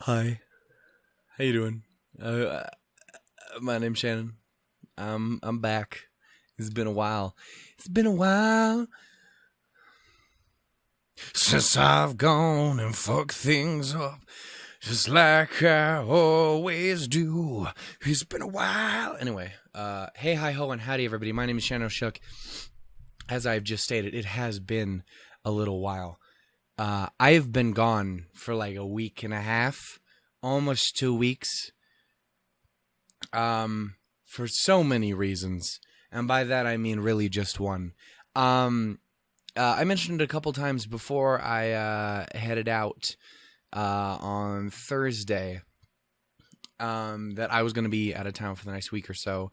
Hi, how you doing? Uh, my name's Shannon. I'm back. It's been a while. It's been a while since I've gone and fucked things up, just like I always do. It's been a while. Anyway, hey, hi, ho, and howdy, everybody. My name is Shannon Shook. As I've just stated, it has been a little while. I have been gone for like a week and a half, almost 2 weeks. For so many reasons, and by that I mean really just one. I mentioned it a couple times before I headed out on Thursday that I was going to be out of town for the next week or so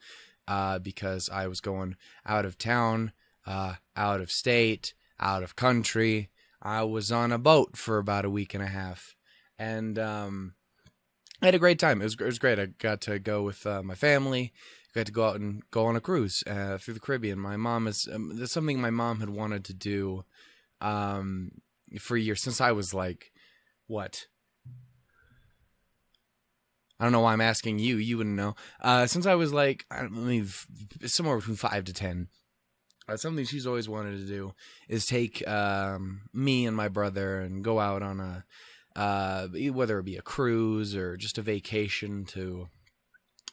because I was going out of town, out of state, out of country. I was on a boat for about a week and a half, and I had a great time. It was great. I got to go with my family. Got to go out and go on a cruise through the Caribbean. My mom is that's something my mom had wanted to do for years, since I was like, what? I don't know why I'm asking you. You wouldn't know. Since I was like, somewhere between 5 to 10. Something she's always wanted to do is take me and my brother and go out on a whether it be a cruise or just a vacation to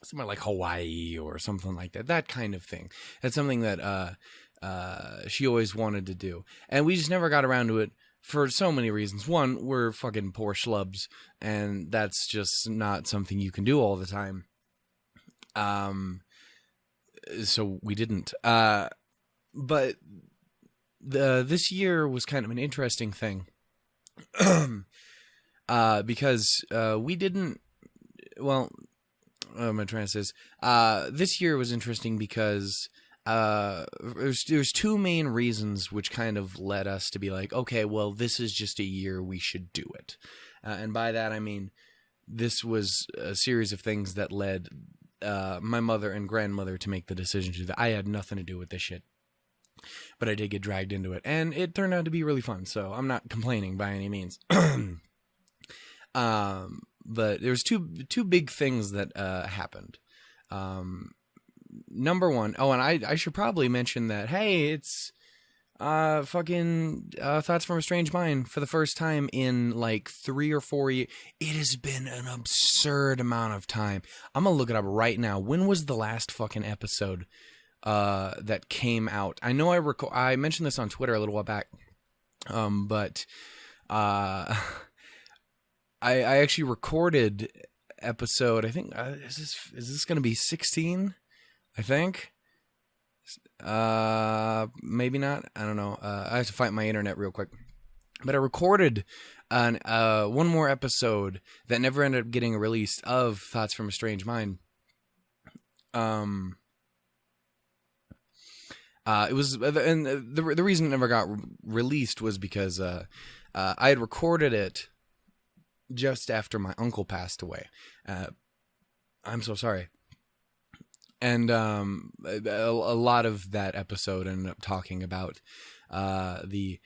somewhere like Hawaii or something like that. That kind of thing. That's something that she always wanted to do, and we just never got around to it for so many reasons. One, we're fucking poor schlubs, and that's just not something you can do all the time. So we didn't. But this year was kind of an interesting thing. Because we didn't. Well, what am I trying to say? This year was interesting because there's two main reasons which kind of led us to be like, okay, well, this is just a year, we should do it. And by that I mean this was a series of things that led my mother and grandmother to make the decision to do that. I had nothing to do with this shit, but I did get dragged into it, and it turned out to be really fun. So I'm not complaining by any means. But there's two big things that happened. Number one, and I should probably mention that, hey, it's fucking Thoughts from a Strange Mind for the first time in like 3 or 4 years. It has been an absurd amount of time. I'm gonna look it up right now. When was the last fucking episode that came out? I know I mentioned this on Twitter a little while back, but I actually recorded episode, I think, is this going to be 16? I think. Maybe not. I don't know. I have to find my internet real quick. But I recorded one more episode that never ended up getting released of Thoughts from a Strange Mind. It was, and the reason it never got released was because I had recorded it just after my uncle passed away. I'm so sorry. And a lot of that episode ended up talking about the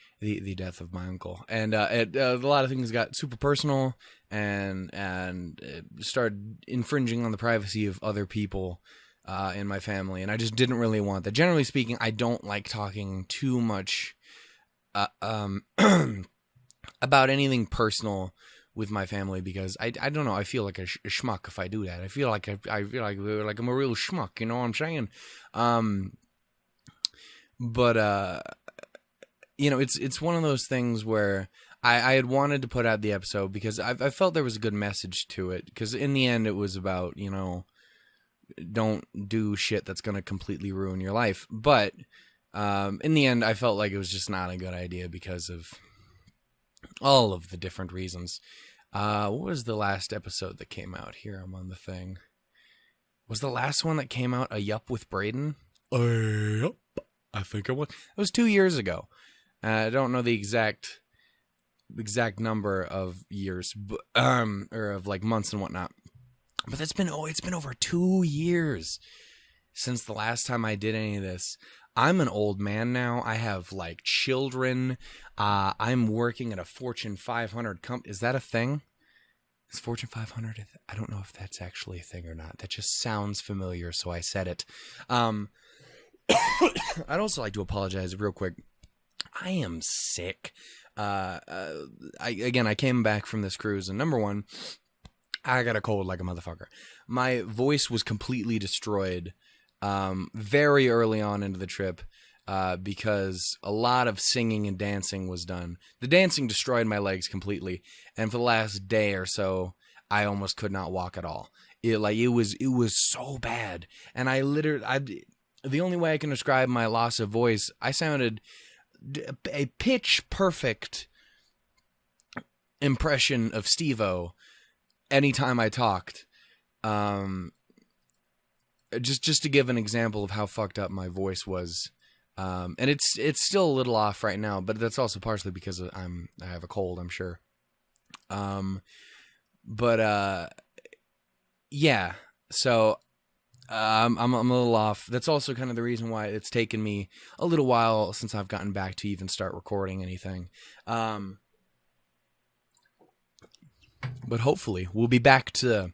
death of my uncle, and a lot of things got super personal, and it started infringing on the privacy of other people in my family, and I just didn't really want that. Generally speaking, I don't like talking too much about anything personal with my family, because I don't know, I feel like a schmuck if I do that. I feel like I'm a real schmuck, you know what I'm saying? But it's one of those things where I had wanted to put out the episode because I felt there was a good message to it, because in the end it was about, don't do shit that's going to completely ruin your life. But in the end I felt like it was just not a good idea because of all of the different reasons. What was the last episode that came out? Here, I'm on the thing. Was the last one that came out a Yup with Braden? Yup. I think it was. It was 2 years ago. I don't know the exact number of years, but, or of like months and whatnot. But it's been over 2 years since the last time I did any of this. I'm an old man now. I have like children. I'm working at a Fortune 500 company. Is that a thing? Is Fortune 500? I don't know if that's actually a thing or not. That just sounds familiar, so I said it. I'd also like to apologize real quick. I am sick. I came back from this cruise, and number one, I got a cold like a motherfucker. My voice was completely destroyed very early on into the trip because a lot of singing and dancing was done. The dancing destroyed my legs completely, and for the last day or so, I almost could not walk at all. It was so bad, and the only way I can describe my loss of voice, I sounded a pitch perfect impression of Steve-O anytime I talked. Just to give an example of how fucked up my voice was. And it's still a little off right now, but that's also partially because I have a cold, I'm sure. Yeah. So I'm a little off. That's also kind of the reason why it's taken me a little while since I've gotten back to even start recording anything. But hopefully we'll be back to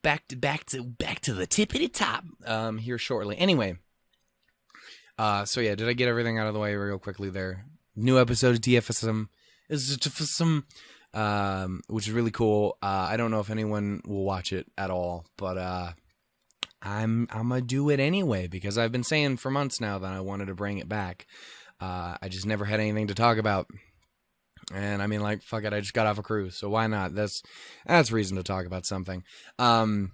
the tippity top here shortly. Anyway, so yeah, did I get everything out of the way real quickly there? New episode of TFSM which is really cool. I don't know if anyone will watch it at all, but I'm gonna do it anyway because I've been saying for months now that I wanted to bring it back. I just never had anything to talk about. And I mean, like, fuck it, I just got off a cruise, so why not? That's reason to talk about something. So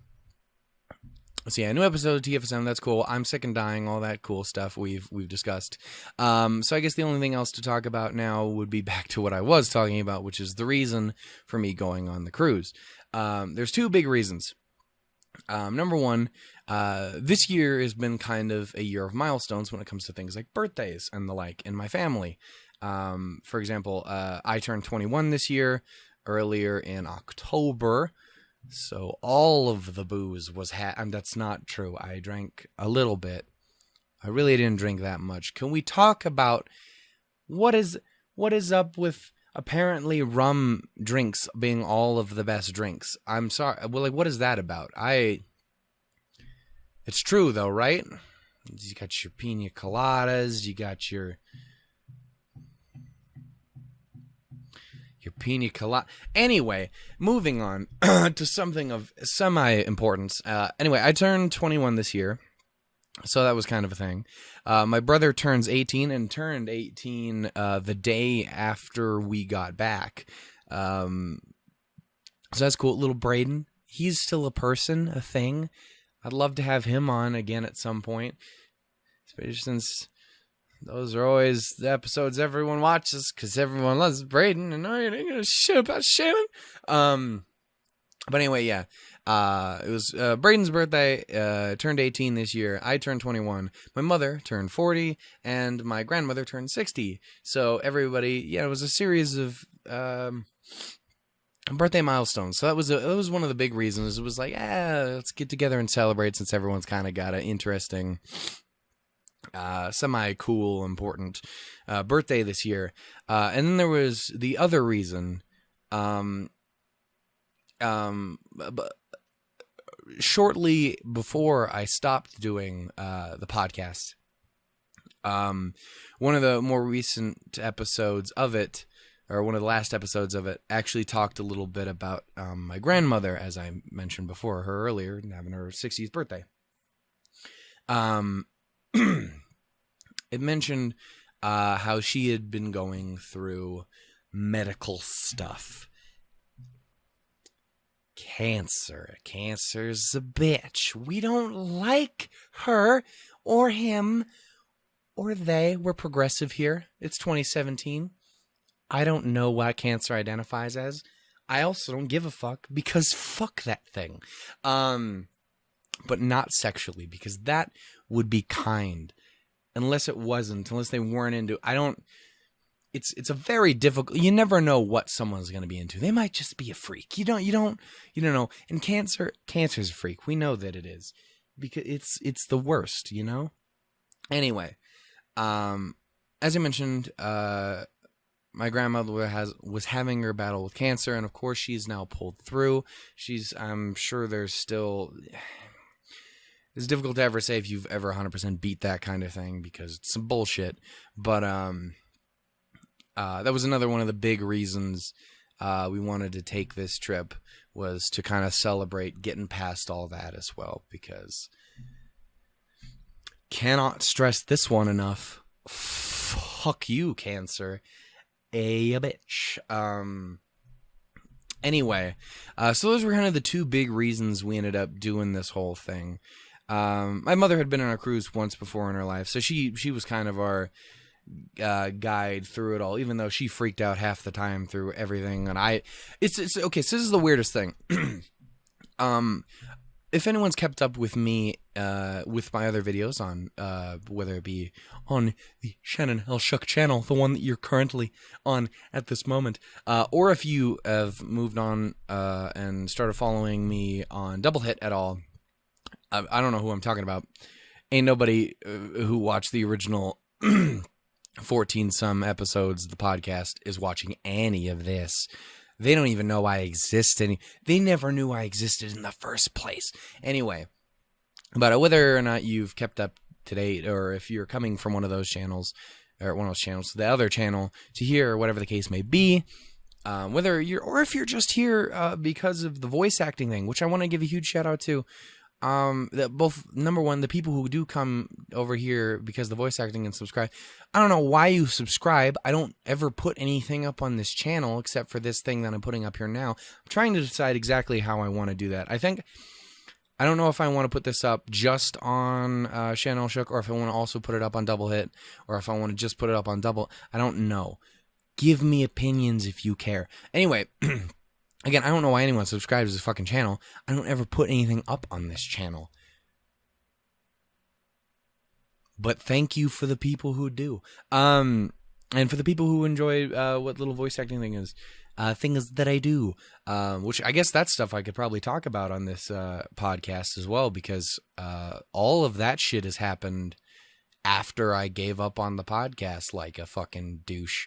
yeah, new episode of TFSM, that's cool. I'm sick and dying, all that cool stuff we've discussed. So I guess the only thing else to talk about now would be back to what I was talking about, which is the reason for me going on the cruise. There's two big reasons. Number one, this year has been kind of a year of milestones when it comes to things like birthdays and the like in my family. For example, I turned 21 this year, earlier in October, so all of the booze was and that's not true. I drank a little bit. I really didn't drink that much. Can we talk about what is up with apparently rum drinks being all of the best drinks? I'm sorry. Well, like, what is that about? It's true though, right? You got your pina coladas, you got your pina colada. Anyway, moving on to something of semi-importance. Anyway, I turned 21 this year, so that was kind of a thing. My brother turns 18 and turned 18 the day after we got back. So that's cool. Little Braden, he's still a person, a thing. I'd love to have him on again at some point, especially since those are always the episodes everyone watches because everyone loves Braden, and I ain't gonna shit about Shannon. But anyway, yeah. It was Braden's birthday. Turned 18 this year. I turned 21. My mother turned 40, and my grandmother turned 60. So everybody, yeah, it was a series of birthday milestones. So that was one of the big reasons. It was like, let's get together and celebrate since everyone's kind of got an interesting, semi-cool, important birthday this year. And then there was the other reason. Shortly before I stopped doing the podcast, one of the more recent episodes of it, or one of the last episodes of it, actually talked a little bit about my grandmother, as I mentioned before, her earlier, having her 60th birthday. It mentioned how she had been going through medical stuff. Cancer's a bitch. We don't like her or him or they. We're progressive here. It's 2017. I don't know what cancer identifies as. I also don't give a fuck because fuck that thing. But not sexually, because that would be kind. Unless they weren't into, it's a very difficult, you never know what someone's going to be into. They might just be a freak. You don't know. And cancer's a freak. We know that it is because it's the worst, you know? Anyway, as I mentioned, my grandmother was having her battle with cancer, and of course she's now pulled through. I'm sure there's still... It's difficult to ever say if you've ever 100% beat that kind of thing because it's some bullshit. But that was another one of the big reasons we wanted to take this trip, was to kind of celebrate getting past all that as well, because cannot stress this one enough. Fuck you, cancer. A bitch. Anyway, so those were kind of the two big reasons we ended up doing this whole thing. My mother had been on a cruise once before in her life, so she was kind of our guide through it all, even though she freaked out half the time through everything. And it's okay. So this is the weirdest thing. If anyone's kept up with me, with my other videos on, whether it be on the Shannon L. Shuck channel, the one that you're currently on at this moment, or if you have moved on, and started following me on Double Hit at all, I don't know who I'm talking about. Ain't nobody who watched the original 14 some episodes of the podcast is watching any of this. They don't even know I exist. They never knew I existed in the first place. Anyway, but whether or not you've kept up to date, or if you're coming from one of those channels, or one of those channels to the other channel to hear, or whatever the case may be, if you're just here because of the voice acting thing, which I want to give a huge shout out to. That both, number one, the people who do come over here because of the voice acting and subscribe. I don't know why you subscribe. I don't ever put anything up on this channel except for this thing that I'm putting up here now. I'm trying to decide exactly how I want to do that. I don't know if I want to put this up just on Channel Shook, or if I want to also put it up on Double Hit, or if I want to just put it up on Double. I don't know. Give me opinions if you care. Anyway. Again, I don't know why anyone subscribes to this fucking channel. I don't ever put anything up on this channel. But thank you for the people who do. And for the people who enjoy what little voice acting things that I do. Which I guess that's stuff I could probably talk about on this podcast as well, because all of that shit has happened after I gave up on the podcast like a fucking douche.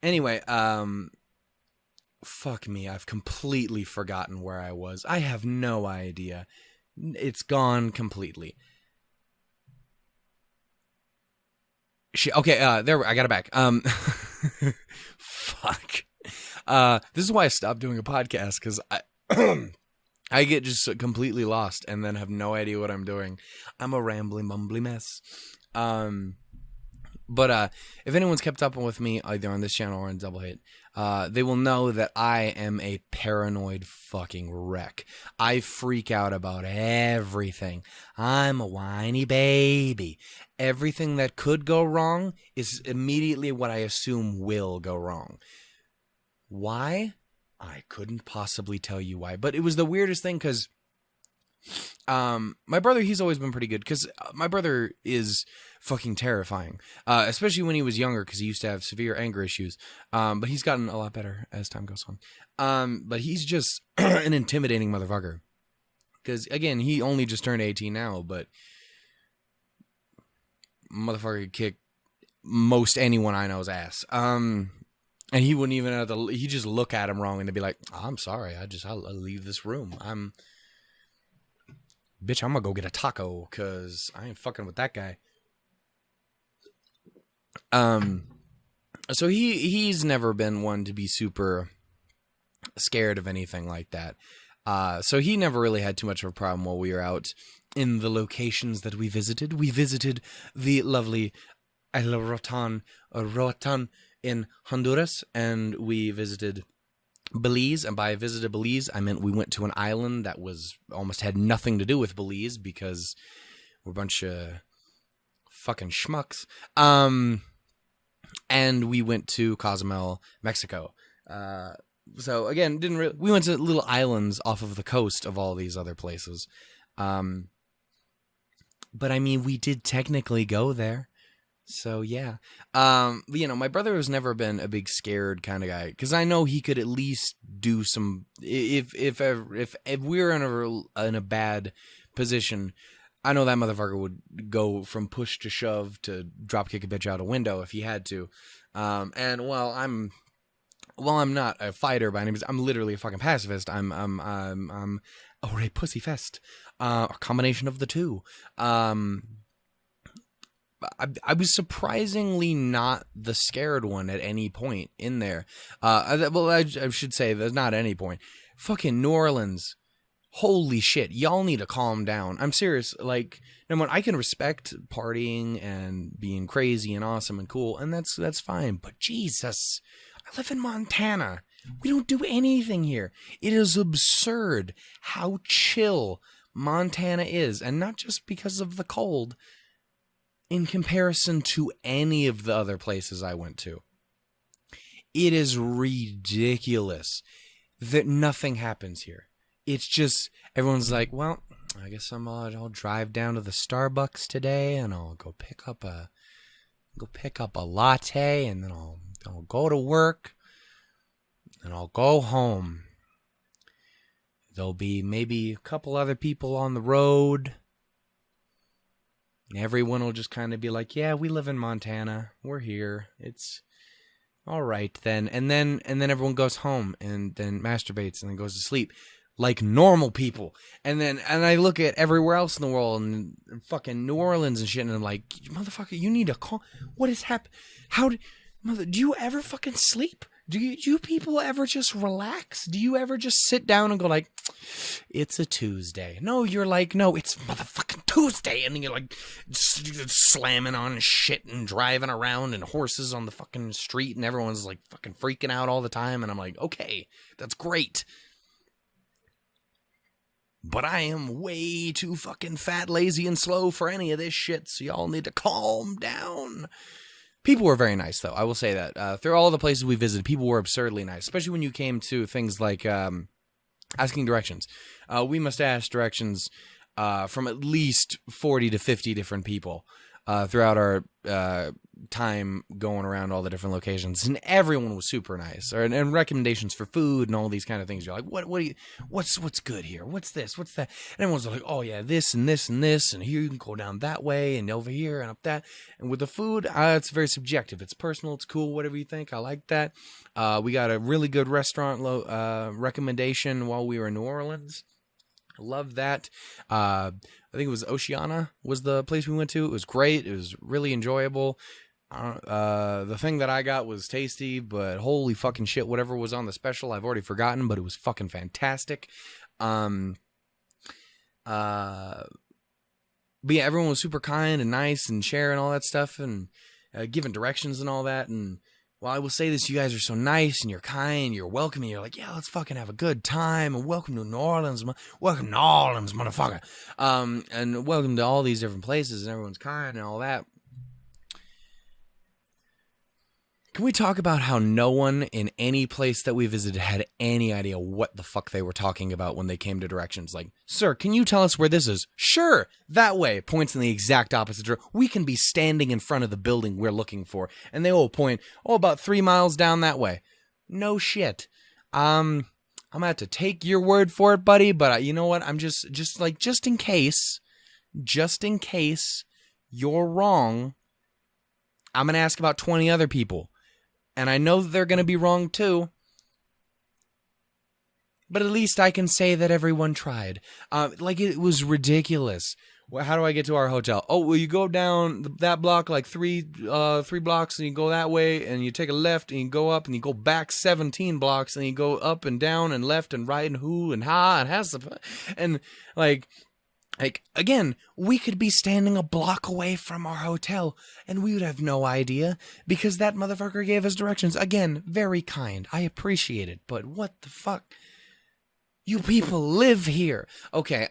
Anyway, fuck me, I've completely forgotten where I was. I have no idea. It's gone completely. Okay, there, I got it back. Fuck. This is why I stopped doing a podcast, because I get just completely lost and then have no idea what I'm doing. I'm a rambling, mumbly mess. But if anyone's kept up with me either on this channel or on Double Hit, they will know that I am a paranoid fucking wreck. I freak out about everything. I'm a whiny baby. Everything that could go wrong is immediately what I assume will go wrong. Why? I couldn't possibly tell you why. But it was the weirdest thing, because my brother, he's always been pretty good, because my brother is fucking terrifying, especially when he was younger, because he used to have severe anger issues, but he's gotten a lot better as time goes on. But he's just an intimidating motherfucker, because again, he only just turned 18 now, but motherfucker could kick most anyone I know's ass. And he wouldn't even have to, he'd just look at him wrong and they'd be like, oh, I'm sorry, I'll leave this room. Bitch, I'm gonna go get a taco, because I ain't fucking with that guy. So he's never been one to be super scared of anything like that. So he never really had too much of a problem while we were out in the locations that we visited. We visited the lovely El Roatan in Honduras, and we visited Belize, and by visited Belize, I meant we went to an island that was almost had nothing to do with Belize, because we're a bunch of fucking schmucks. And we went to Cozumel, Mexico. So again, we went to little islands off of the coast of all these other places. But I mean, we did technically go there. So yeah, my brother has never been a big scared kind of guy, because I know he could at least do some. If we're in a bad position, I know that motherfucker would go from push to shove to drop kick a bitch out a window if he had to. And while I'm not a fighter by any means, I'm literally a fucking pacifist. I'm a pussy fest, a combination of the two. I was surprisingly not the scared one at any point in there. I should say there's not any point. Fucking New Orleans. Holy shit. Y'all need to calm down. I'm serious. Like, number one, I can respect partying and being crazy and awesome and cool, and that's fine. But Jesus, I live in Montana. We don't do anything here. It is absurd how chill Montana is, and not just because of the cold, in comparison to any of the other places I went to. It is ridiculous that nothing happens here. It's just, everyone's like, well, I guess I'll drive down to the Starbucks today and I'll go pick up a latte, and then I'll go to work and I'll go home. There'll be maybe a couple other people on the road. Everyone will just kind of be like, yeah, we live in Montana. We're here. It's all right then. And then everyone goes home and then masturbates and then goes to sleep like normal people. And I look at everywhere else in the world and fucking New Orleans and shit, and I'm like, motherfucker, you need to call. What has happened? Do you ever fucking sleep? Do you people ever just relax? Do you ever just sit down and go like, it's a Tuesday? No, you're like, no, it's motherfucking Tuesday. And then you're like slamming on shit and driving around and horses on the fucking street, and everyone's like fucking freaking out all the time. And I'm like, okay, that's great. But I am way too fucking fat, lazy, and slow for any of this shit, so y'all need to calm down. People were very nice, though. I will say that. Through all the places we visited, people were absurdly nice, especially when you came to things like asking directions. We must ask directions from at least 40 to 50 different people throughout our time going around all the different locations, and everyone was super nice. And recommendations for food and all these kind of things. You're like, what's good here? What's this? What's that? And everyone's like, oh yeah, this and this and this, and here you can go down that way and over here and up that. And with the food, it's very subjective. It's personal. It's cool. Whatever you think. I like that. We got a really good restaurant recommendation while we were in New Orleans. I love that. I think it was Oceana was the place we went to. It was great. It was really enjoyable. The thing that I got was tasty, but holy fucking shit, whatever was on the special, I've already forgotten, but it was fucking fantastic. But yeah, everyone was super kind and nice and sharing all that stuff and giving directions and all that. And while I will say this, you guys are so nice and you're kind, you're welcoming, you're like, yeah, let's fucking have a good time, and welcome to New Orleans, welcome to New Orleans, motherfucker. And welcome to all these different places, and everyone's kind and all that. Can we talk about how no one in any place that we visited had any idea what the fuck they were talking about when they came to directions? Like, sir, can you tell us where this is? Sure, that way. Points in the exact opposite direction. We can be standing in front of the building we're looking for, and they will point, about 3 miles down that way. No shit. I'm gonna have to take your word for it, buddy, but you know what? I'm just in case you're wrong, I'm gonna ask about 20 other people. And I know that they're going to be wrong too. But at least I can say that everyone tried. It was ridiculous. Well, how do I get to our hotel? Oh, well, you go down that block like three blocks, and you go that way, and you take a left, and you go up, and you go back 17 blocks, and you go up and down and left and right and who and ha and has the... And like, again, we could be standing a block away from our hotel, and we would have no idea, because that motherfucker gave us directions. Again, very kind. I appreciate it, but what the fuck? You people live here. Okay,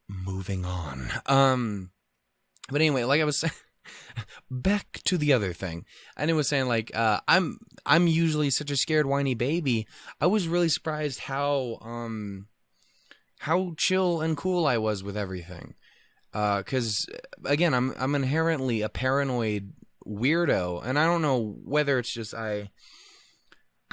moving on. But anyway, like I was saying, back to the other thing. And it was saying, like, I'm usually such a scared, whiny baby. I was really surprised how chill and cool I was with everything. 'Cause again, I'm inherently a paranoid weirdo, and I don't know whether it's just I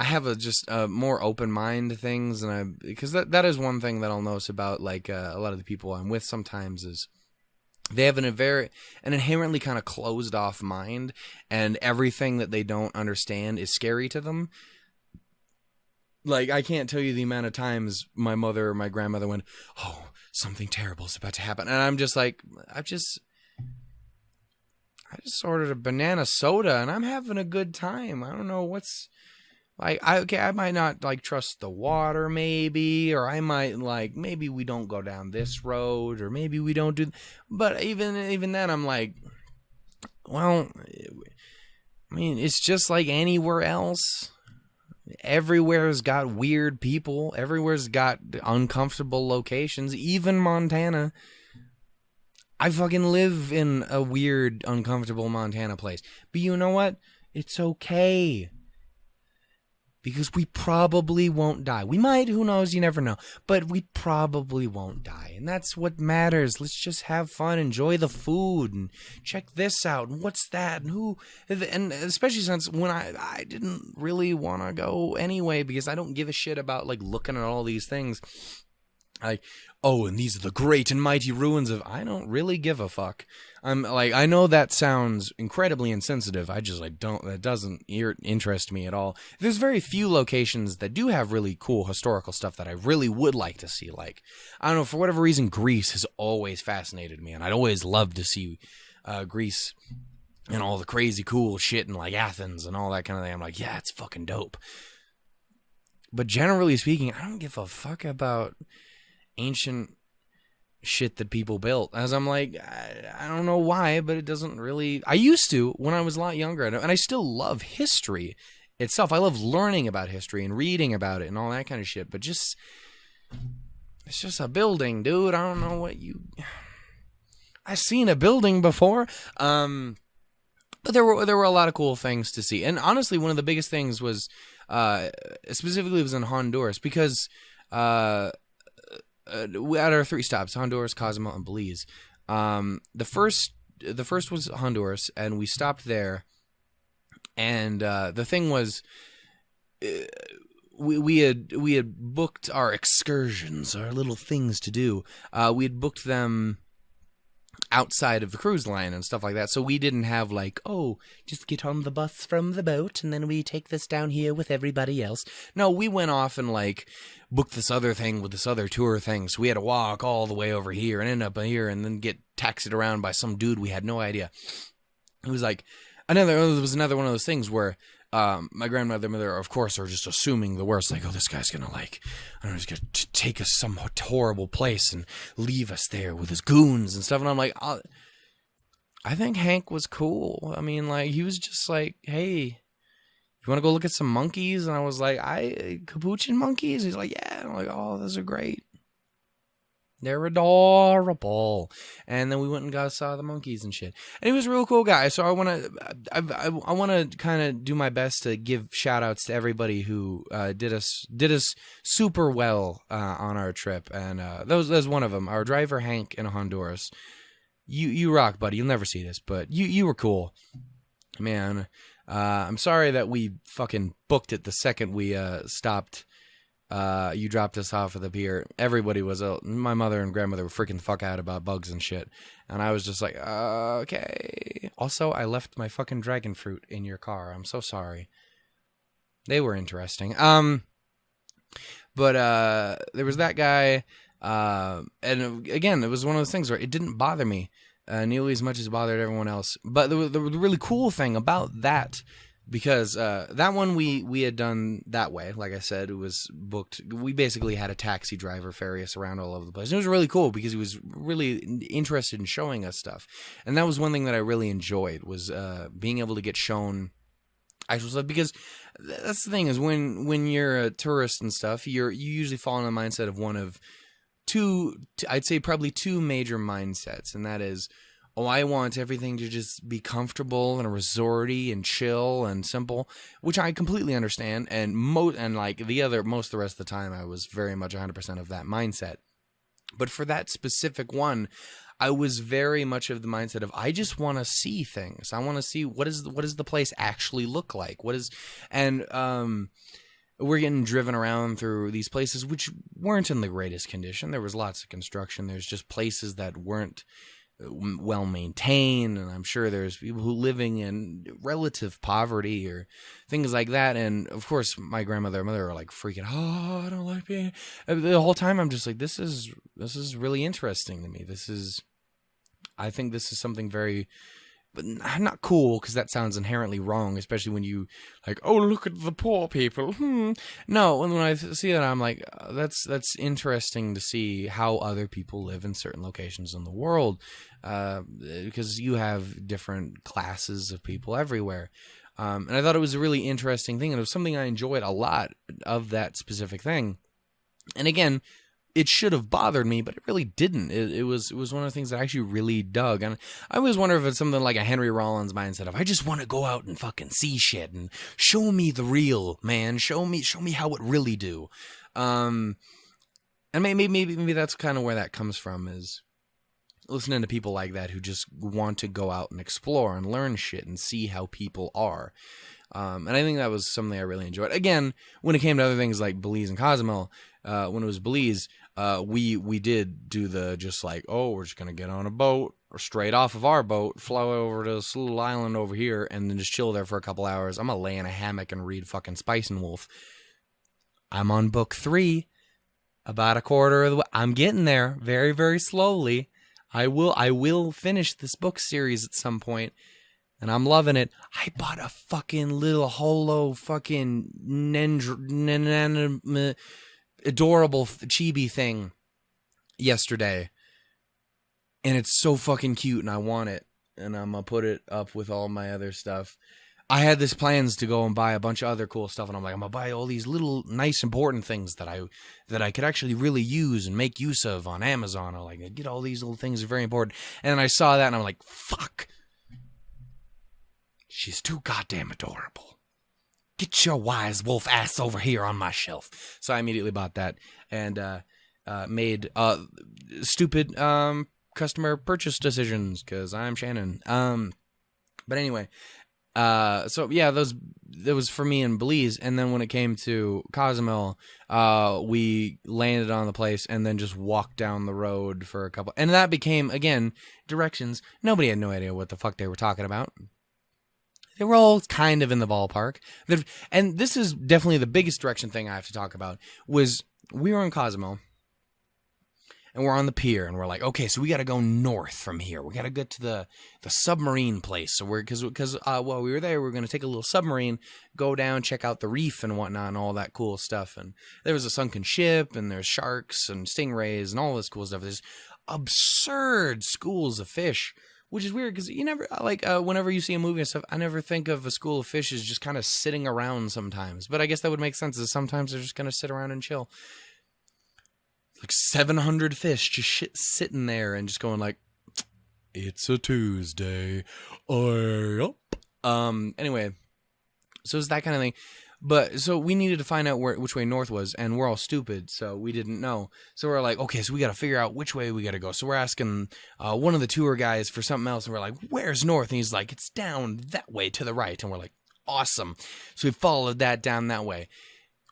I have just a more open mind to things, and because that is one thing that I'll notice about like a lot of the people I'm with sometimes is they have an inherently kind of closed off mind, and everything that they don't understand is scary to them. Like, I can't tell you the amount of times my mother or my grandmother went, "Oh, something terrible is about to happen," and I'm just like, I just ordered a banana soda and I'm having a good time. I don't know what's like. I might not like trust the water, maybe, or I might like maybe we don't go down this road, or maybe we don't do. But even then, I'm like, well, I mean, it's just like anywhere else. Everywhere's got weird people. Everywhere's got uncomfortable locations. Even Montana. I fucking live in a weird, uncomfortable Montana place. But you know what? It's okay. Because we probably won't die. We might, who knows, you never know. But we probably won't die. And that's what matters. Let's just have fun, enjoy the food, and check this out, and what's that, and who... And especially since when I didn't really want to go anyway, because I don't give a shit about, like, looking at all these things. Oh, and these are the great and mighty ruins of... I don't really give a fuck. I'm like, I know that sounds incredibly insensitive. I just like don't. That doesn't interest me at all. There's very few locations that do have really cool historical stuff that I really would like to see. Like, I don't know, for whatever reason, Greece has always fascinated me, and I'd always love to see Greece and all the crazy cool shit, and like Athens and all that kind of thing. I'm like, yeah, it's fucking dope. But generally speaking, I don't give a fuck about ancient shit that people built. As I'm like, I don't know why, but it doesn't really... I used to when I was a lot younger, and I still love history itself. I love learning about history and reading about it and all that kind of shit, but just... It's just a building, dude. I don't know what you... I've seen a building before. But there were a lot of cool things to see. And honestly, one of the biggest things was... specifically was in Honduras, because... we had our 3 stops: Honduras, Cozumel, and Belize. The first was Honduras, and we stopped there. And the thing was, we had booked our excursions, our little things to do. We had booked them outside of the cruise line and stuff like that, so we didn't have like, oh, just get on the bus from the boat and then we take this down here with everybody else. No, we went off and like booked this other thing with this other tour thing, so we had to walk all the way over here and end up here and then get taxied around by some dude we had no idea. It was like another one of those things where my grandmother and mother, of course, are just assuming the worst. Like, oh, this guy's gonna like, I don't know, he's gonna take us some horrible place and leave us there with his goons and stuff. And I'm like, I think Hank was cool. I mean, like, he was just like, hey, you want to go look at some monkeys? And I was like, capuchin monkeys? He's like, yeah. And I'm like, oh, those are great. They're adorable. And then we went and saw the monkeys and shit. And he was a real cool guy. So I want to kind of do my best to give shout outs to everybody who did us super well on our trip. And there's one of them, our driver Hank in Honduras. You rock, buddy. You'll never see this, but you were cool, man. I'm sorry that we fucking booked it the second we stopped. You dropped us off at the pier. Everybody was my mother and grandmother were freaking the fuck out about bugs and shit. And I was just like, okay. Also, I left my fucking dragon fruit in your car. I'm so sorry. They were interesting. But there was that guy. And again, it was one of those things where it didn't bother me nearly as much as it bothered everyone else. But the really cool thing about that, because that one we had done that way, like I said, it was booked. We basically had a taxi driver ferry us around all over the place. And it was really cool because he was really interested in showing us stuff. And that was one thing that I really enjoyed, was being able to get shown actual stuff. Because that's the thing, is when you're a tourist and stuff, you usually fall in the mindset of one of two, I'd say probably two major mindsets, and that is, oh, I want everything to just be comfortable and resorty and chill and simple, which I completely understand. And most of the rest of the time, I was very much 100% of that mindset. But for that specific one, I was very much of the mindset of, I just want to see things. I want to see what does the place actually look like. we're getting driven around through these places which weren't in the greatest condition. There was lots of construction. There's just places that weren't well maintained, and I'm sure there's people who living in relative poverty or things like that. And of course, my grandmother and mother are like freaking, oh, I don't like being. The whole time I'm just like, this is really interesting to me. I think this is something very, but not cool, because that sounds inherently wrong, especially when you like, oh, look at the poor people. No, when I see that, I'm like, that's interesting to see how other people live in certain locations in the world, because you have different classes of people everywhere. And I thought it was a really interesting thing, and it was something I enjoyed a lot of that specific thing. And again, it should have bothered me, but it really didn't. It was one of the things that I actually really dug. And I always wonder if it's something like a Henry Rollins mindset of, I just want to go out and fucking see shit and show me the real, man. Show me how it really do. And maybe that's kind of where that comes from, is listening to people like that who just want to go out and explore and learn shit and see how people are. And I think that was something I really enjoyed. Again, when it came to other things like Belize and Cozumel, when it was Belize, we did do the just like, oh, we're just gonna get on a boat or straight off of our boat, fly over to this little island over here, and then just chill there for a couple hours. I'm gonna lay in a hammock and read fucking Spice and Wolf. I'm on book 3, about a quarter of the way. I'm getting there very, very slowly. I will finish this book series at some point. And I'm loving it. I bought a fucking little holo fucking adorable chibi thing yesterday. And it's so fucking cute, and I want it. And I'm going to put it up with all my other stuff. I had this plans to go and buy a bunch of other cool stuff, and I'm like, I'm going to buy all these little nice important things that I could actually really use and make use of on Amazon. Or like, get all these little things that are very important. And then I saw that, and I'm like, fuck. She's too goddamn adorable. Get your wise wolf ass over here on my shelf. So I immediately bought that and made stupid customer purchase decisions, because I'm Shannon. But anyway, so yeah, that was for me in Belize. And then when it came to Cozumel, we landed on the place and then just walked down the road for a couple. And that became, again, directions. Nobody had no idea what the fuck they were talking about. They were all kind of in the ballpark. And this is definitely the biggest direction thing I have to talk about, was we were in Cozumel, and we're on the pier, and we're like, okay, so we got to go north from here. We got to get to the submarine place. So because while we were there, we were going to take a little submarine, go down, check out the reef and whatnot, and all that cool stuff. And there was a sunken ship, and there's sharks and stingrays and all this cool stuff. There's absurd schools of fish. Which is weird, because you never, like, whenever you see a movie and stuff, I never think of a school of fish as just kind of sitting around sometimes. But I guess that would make sense, is sometimes they're just going to sit around and chill. Like 700 fish just sitting there and just going like, it's a Tuesday. Anyway, so it's that kind of thing. But so we needed to find out which way north was, and we're all stupid, so we didn't know. So we're like, okay, so we got to figure out which way we got to go. So we're asking one of the tour guys for something else, and we're like, where's north? And he's like, it's down that way to the right. And we're like, awesome. So we followed that down that way,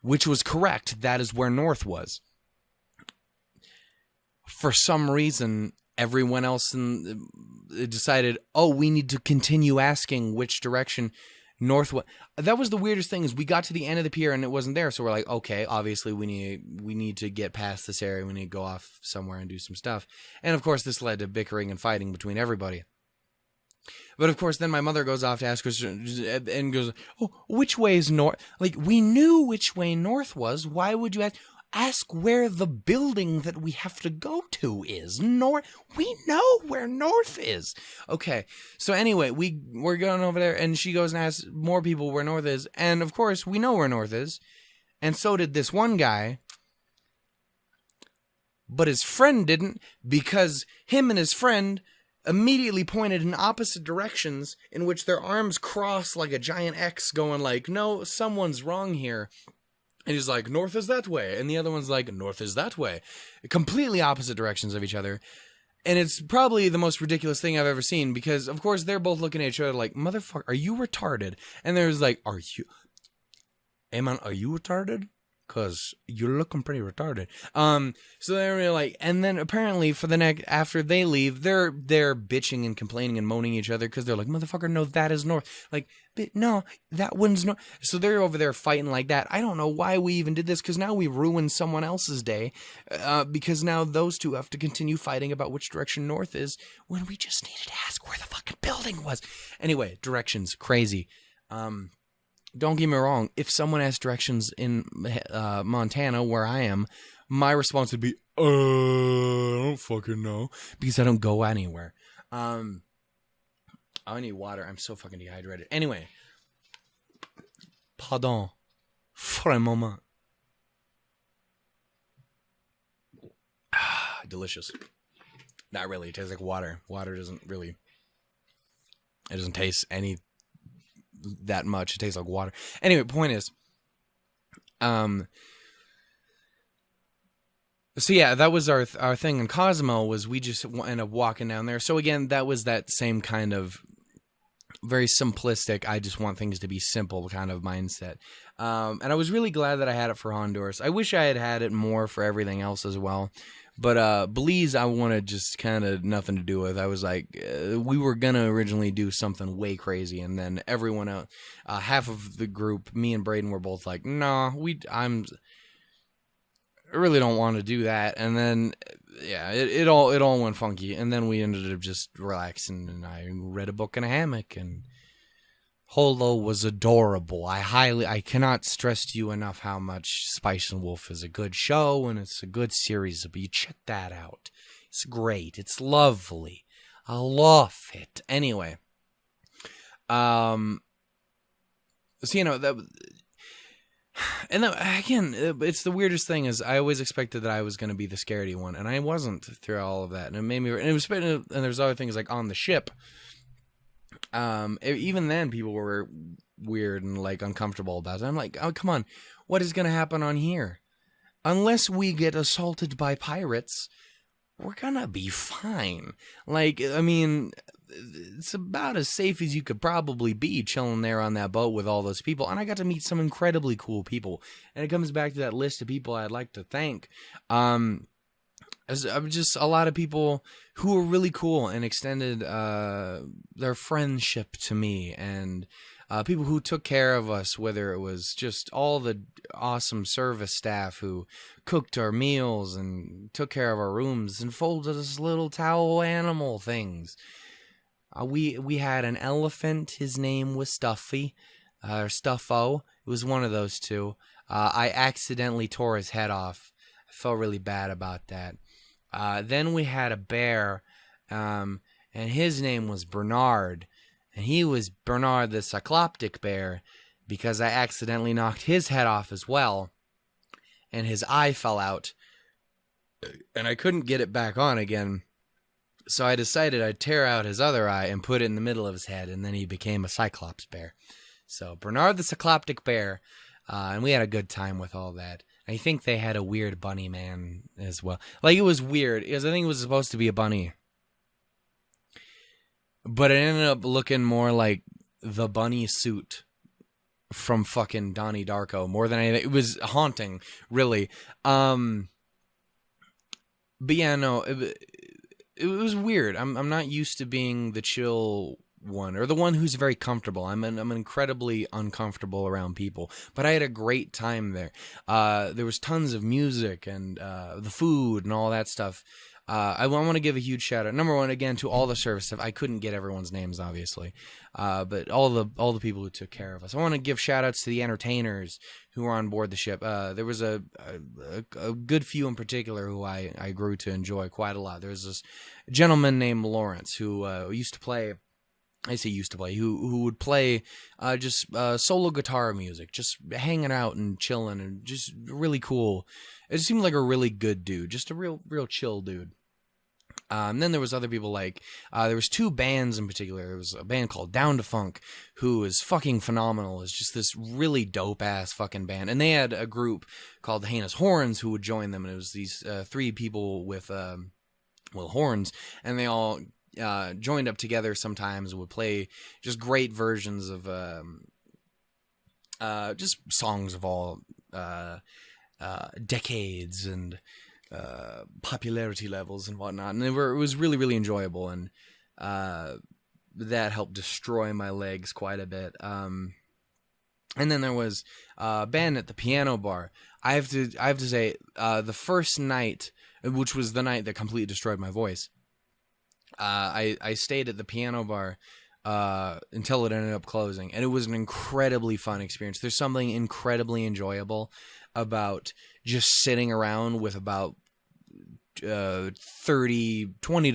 which was correct. That is where north was. For some reason, everyone else decided, oh, we need to continue asking which direction northwest. That was the weirdest thing, is we got to the end of the pier and it wasn't there. So we're like, okay, obviously we need to get past this area. We need to go off somewhere and do some stuff. And of course, this led to bickering and fighting between everybody. But of course, then my mother goes off to ask questions and goes, oh, which way is north? Like, we knew which way north was. Why would you ask? Ask where the building that we have to go to is. North. We know where north is. Okay. So anyway, we're going over there, and she goes and asks more people where north is. And of course, we know where north is. And so did this one guy. But his friend didn't, because him and his friend immediately pointed in opposite directions, in which their arms crossed like a giant X, going like, no, someone's wrong here. And he's like, north is that way. And the other one's like, north is that way. Completely opposite directions of each other. And it's probably the most ridiculous thing I've ever seen, because, of course, they're both looking at each other like, motherfucker, are you retarded? And there's like, are you... hey man, are you retarded? Cause you're looking pretty retarded. So they're really like, and then apparently for the next, after they leave, they're bitching and complaining and moaning at each other because they're like, motherfucker, no, that is north. Like, no, that one's north. So they're over there fighting like that. I don't know why we even did this because now we ruined someone else's day. Because now those two have to continue fighting about which direction north is when we just needed to ask where the fucking building was. Anyway, directions, crazy. Don't get me wrong, if someone asks directions in Montana, where I am, my response would be, I don't fucking know, because I don't go anywhere. I need water. I'm so fucking dehydrated. Anyway. Pardon. For a moment. Delicious. Not really. It tastes like water. Water doesn't really... It doesn't taste any... that much. It tastes like water. Anyway, point is, so yeah, that was our thing in Cosmo, was we just ended up walking down there. So again, that was that same kind of very simplistic, I just want things to be simple kind of mindset. And I was really glad that I had it for Honduras. I wish I had had it more for everything else as well. But Belize, I wanted just kind of nothing to do with. I was like, we were going to originally do something way crazy. And then everyone else, half of the group, me and Braden, were both like, nah, I really don't want to do that. And then, yeah, it all went funky. And then we ended up just relaxing, and I read a book in a hammock, and Holo was adorable. I cannot stress to you enough how much Spice and Wolf is a good show, and it's a good series, but you check that out. It's great. It's lovely. I love it. Anyway. So, you know, that... And then, again, it's the weirdest thing is I always expected that I was going to be the scaredy one, and I wasn't through all of that. And it made me... And there's other things like on the ship... even then people were weird and like uncomfortable about it. I'm like, oh, come on, what is going to happen on here? Unless we get assaulted by pirates, we're gonna be fine. Like, I mean, it's about as safe as you could probably be chilling there on that boat with all those people. And I got to meet some incredibly cool people. And it comes back to that list of people I'd like to thank. Just a lot of people who were really cool and extended their friendship to me, and people who took care of us, whether it was just all the awesome service staff who cooked our meals and took care of our rooms and folded us little towel animal things. We had an elephant. His name was Stuffy, or Stuffo. It was one of those two. I accidentally tore his head off. I felt really bad about that. Then we had a bear, and his name was Bernard, and he was Bernard the Cycloptic Bear, because I accidentally knocked his head off as well, and his eye fell out, and I couldn't get it back on again, so I decided I'd tear out his other eye and put it in the middle of his head, and then he became a Cyclops Bear. So, Bernard the Cycloptic Bear, and we had a good time with all that. I think they had a weird bunny man as well. Like, it was weird, because I think it was supposed to be a bunny. But it ended up looking more like the bunny suit from fucking Donnie Darko, more than anything. It was haunting, really. But yeah, no, it was weird. I'm not used to being the chill one, or the one who's very comfortable. I'm incredibly uncomfortable around people, but I had a great time there. There was tons of music and the food and all that stuff. I want to give a huge shout out, number one, again, to all the service stuff. I couldn't get everyone's names, obviously, but all the people who took care of us. I want to give shout outs to the entertainers who were on board the ship. There was a good few in particular who I grew to enjoy quite a lot. There was this gentleman named Lawrence who used to play. I say used to play, who would play just solo guitar music, just hanging out and chilling, and just really cool. It seemed like a really good dude, just a real chill dude. And then there was other people like, there was two bands in particular. There was a band called Down to Funk, who is fucking phenomenal. It's just this really dope-ass fucking band. And they had a group called the Heinous Horns who would join them, and it was these three people with, horns, and they all joined up together sometimes and would play just great versions of just songs of all decades and popularity levels and whatnot, and it was really, really enjoyable, and that helped destroy my legs quite a bit. And then there was a band at the piano bar. I have to say, the first night, which was the night that completely destroyed my voice, I stayed at the piano bar until it ended up closing, and it was an incredibly fun experience. There's something incredibly enjoyable about just sitting around with about 20 to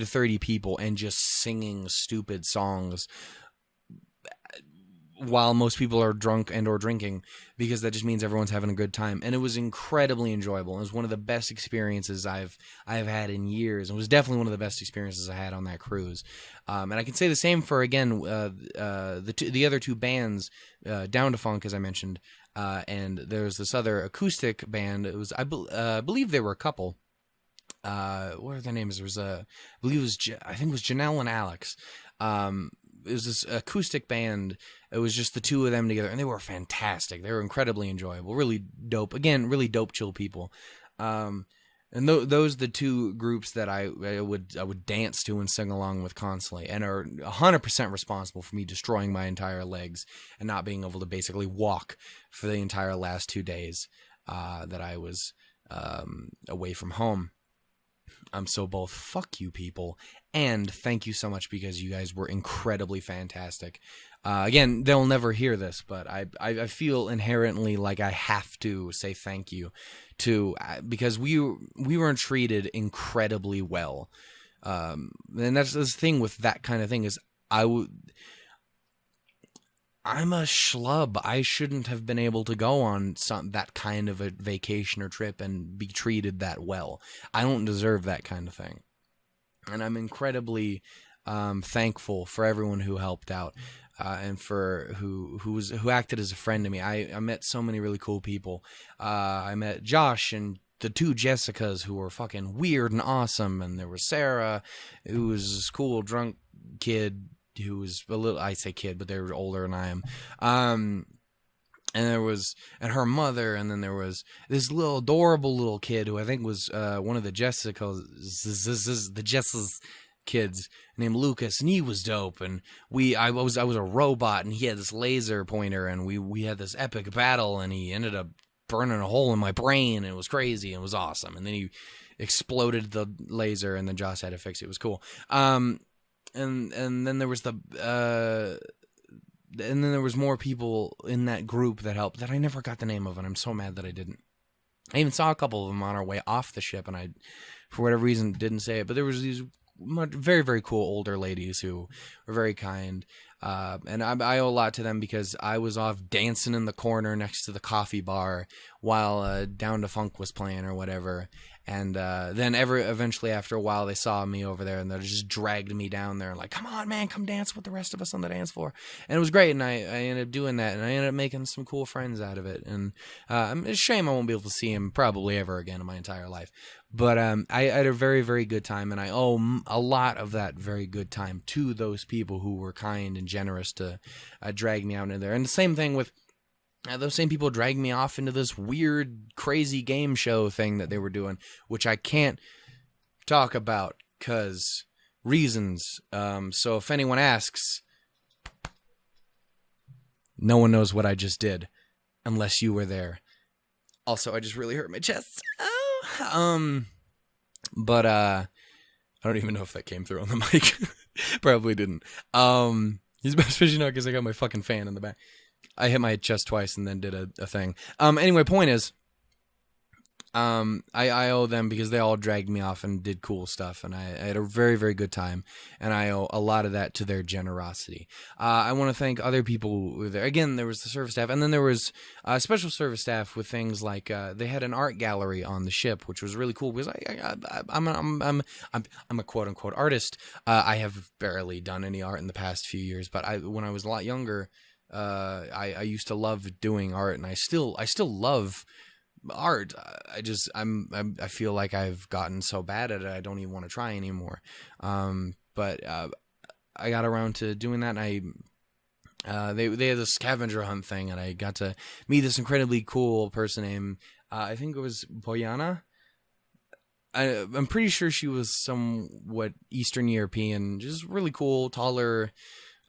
30 people and just singing stupid songs while most people are drunk and or drinking, because that just means everyone's having a good time. And it was incredibly enjoyable. It was one of the best experiences I've had in years. It was definitely one of the best experiences I had on that cruise. And I can say the same for, again, the other two bands, Down to Funk, as I mentioned, and there's this other acoustic band. It was, I believe they were a couple. What are their names? There was I think it was Janelle and Alex. It was this acoustic band. It was just the two of them together, and they were fantastic. They were incredibly enjoyable, really dope. Again, really dope, chill people. And those are the two groups that I would dance to and sing along with constantly, and are 100% responsible for me destroying my entire legs and not being able to basically walk for the entire last 2 days that I was away from home. So both fuck you people, and thank you so much, because you guys were incredibly fantastic. Again, they'll never hear this, but I feel inherently like I have to say thank you because we were treated incredibly well. And that's the thing with that kind of thing is I'm a schlub. I shouldn't have been able to go on that kind of a vacation or trip and be treated that well. I don't deserve that kind of thing. And I'm incredibly thankful for everyone who helped out and for who acted as a friend to me. I met so many really cool people. I met Josh and the two Jessicas who were fucking weird and awesome. And there was Sarah, who was this cool drunk kid who was a little, I say kid, but they were older than I am. And her mother, and then there was this little adorable little kid who I think was one of the Jess's kids named Lucas, and he was dope. And I was a robot, and he had this laser pointer, and we had this epic battle, and he ended up burning a hole in my brain, and it was crazy, and it was awesome. And then he exploded the laser, and then Josh had to fix it. It was cool. And then there was and then there was more people in that group that helped that I never got the name of, and I'm so mad that I didn't. I even saw a couple of them on our way off the ship, and I, for whatever reason, didn't say it. But there was these very, very cool older ladies who were very kind, and I owe a lot to them, because I was off dancing in the corner next to the coffee bar while Down to Funk was playing or whatever. And then eventually after a while, they saw me over there, and they just dragged me down there and like, come on, man, come dance with the rest of us on the dance floor. And it was great, and I ended up doing that, and I ended up making some cool friends out of it. And it's a shame I won't be able to see him probably ever again in my entire life. But I had a very, very good time, and I owe a lot of that very good time to those people who were kind and generous to drag me out in there. And the same thing with those same people dragged me off into this weird, crazy game show thing that they were doing, which I can't talk about because reasons. So if anyone asks, no one knows what I just did unless you were there. Also, I just really hurt my chest. But I don't even know if that came through on the mic. Probably didn't. Especially not because I got my fucking fan in the back. I hit my chest twice and then did a thing. Anyway, point is, I owe them because they all dragged me off and did cool stuff, and I had a very, very good time, and I owe a lot of that to their generosity. I want to thank other people who were there. Again, there was the service staff, and then there was special service staff with things like they had an art gallery on the ship, which was really cool because I'm a quote unquote artist. I have barely done any art in the past few years, but when I was a lot younger, I used to love doing art, and I still love art. I feel like I've gotten so bad at it I don't even want to try anymore. But I got around to doing that, and They had a scavenger hunt thing, and I got to meet this incredibly cool person named I think it was Boyana. I'm pretty sure she was somewhat Eastern European, just really cool, taller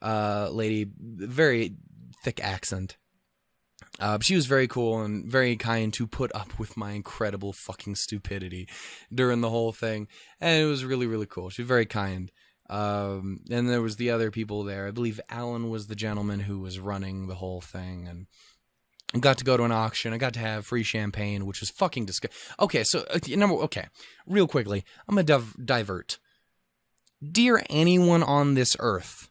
lady, very thick accent. She was very cool and very kind to put up with my incredible fucking stupidity during the whole thing, and it was really, really cool. She was very kind. And there was the other people there. I believe Alan was the gentleman who was running the whole thing, and I got to go to an auction. I got to have free champagne, which was fucking disgusting. Okay, so real quickly, I'm gonna divert. Dear anyone on this earth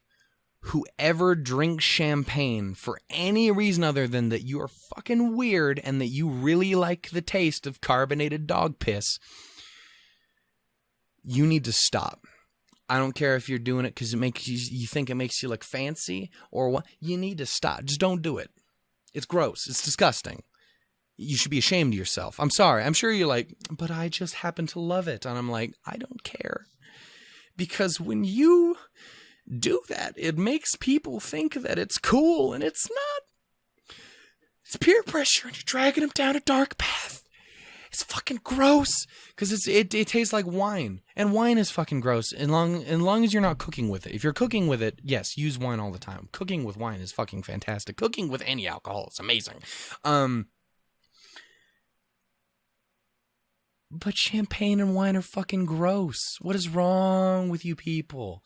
who ever drinks champagne for any reason other than that you are fucking weird and that you really like the taste of carbonated dog piss, you need to stop. I don't care if you're doing it because you think it makes you look fancy or what. You need to stop. Just don't do it. It's gross. It's disgusting. You should be ashamed of yourself. I'm sorry. I'm sure you're like, but I just happen to love it. And I'm like, I don't care. Because when you do that, it makes people think that it's cool, and it's not. It's peer pressure, and you're dragging them down a dark path. It's fucking gross, because it tastes like wine, and wine is fucking gross. As long as you're not cooking with it. If you're cooking with it, yes, use wine all the time. Cooking with wine is fucking fantastic. Cooking with any alcohol is amazing. But champagne and wine are fucking gross. What is wrong with you people?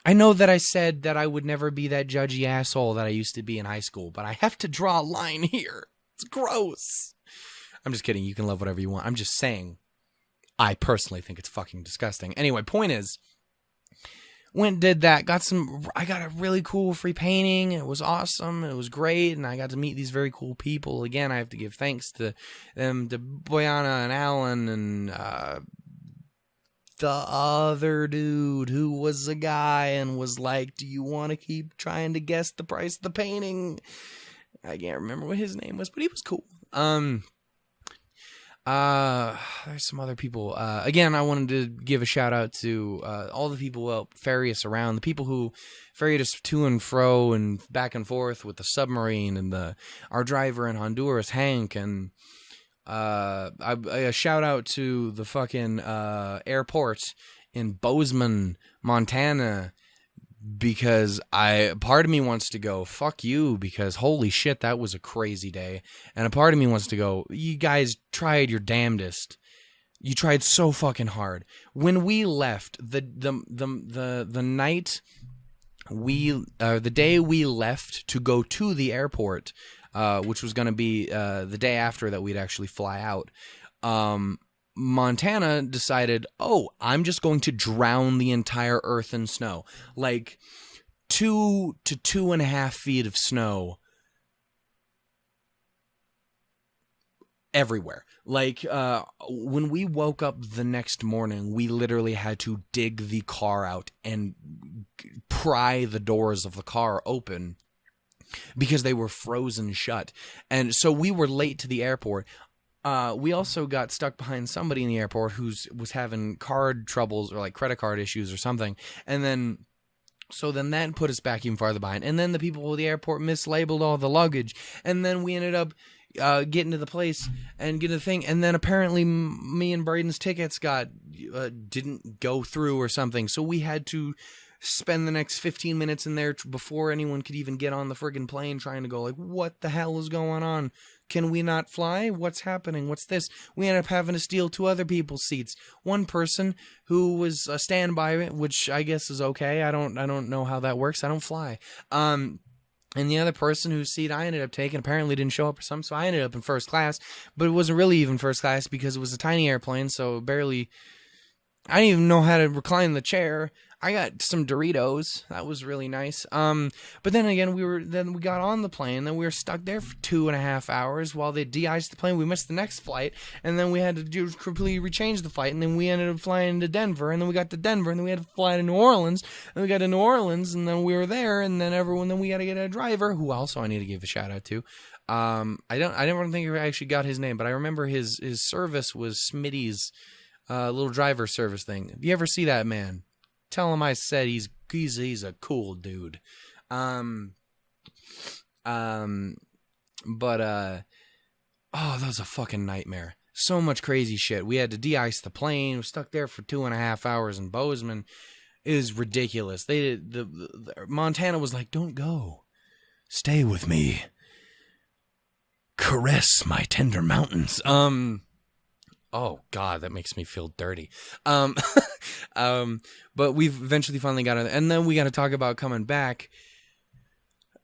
I know that I said that I would never be that judgy asshole that I used to be in high school, but I have to draw a line here. It's gross. I'm just kidding. You can love whatever you want. I'm just saying I personally think it's fucking disgusting. Anyway, point is, went and did that. I got a really cool free painting. It was awesome. It was great. And I got to meet these very cool people. Again, I have to give thanks to them, to Boyana and Alan and the other dude who was a guy and was like, do you want to keep trying to guess the price of the painting? I can't remember what his name was, but he was cool. There's some other people. Again, I wanted to give a shout out to all the people who helped ferry us around, the people who ferried us to and fro and back and forth with the submarine, and our driver in Honduras, Hank, and a shout out to the fucking airport in Bozeman, Montana, because part of me wants to go, fuck you, because holy shit, that was a crazy day. And a part of me wants to go, you guys tried your damnedest. You tried so fucking hard. When we left, the day we left to go to the airport, which was going to be the day after that we'd actually fly out, Montana decided, I'm just going to drown the entire earth in snow. Like 2 to 2.5 feet of snow everywhere. Like when we woke up the next morning, we literally had to dig the car out and pry the doors of the car open because they were frozen shut. And so we were late to the airport. We also got stuck behind somebody in the airport who was having card troubles or like credit card issues or something. And then that put us back even farther behind. And then the people at the airport mislabeled all the luggage. And then we ended up getting to the place and getting the thing. And then apparently me and Braden's tickets didn't go through or something. So we had to spend the next 15 minutes in there before anyone could even get on the friggin' plane, trying to go like, what the hell is going on? Can we not fly? What's happening? What's this? We ended up having to steal 2 other people's seats. One person who was a standby, which I guess is okay. I don't know how that works. I don't fly. And the other person whose seat I ended up taking apparently didn't show up or something, so I ended up in first class. But it wasn't really even first class because it was a tiny airplane, so barely. I didn't even know how to recline the chair. I got some Doritos. That was really nice. But then again, we got on the plane. Then we were stuck there for 2.5 hours while they de-iced the plane. We missed the next flight, and then we had to completely rechange the flight. And then we ended up flying to Denver, and then we got to Denver, and then we had to fly to New Orleans, and we got to New Orleans, and then we were there, and then we got to get a driver who also I need to give a shout out to. I don't think I actually got his name, but I remember his service was Smitty's little driver service thing. If you ever see that man, tell him I said he's a cool dude. But oh, that was a fucking nightmare. So much crazy shit. We had to de-ice the plane. We were stuck there for 2.5 hours in Bozeman. It was ridiculous. Montana was like, "Don't go. Stay with me. Caress my tender mountains." Oh God, that makes me feel dirty. But we've eventually finally got it, and then we got to talk about coming back.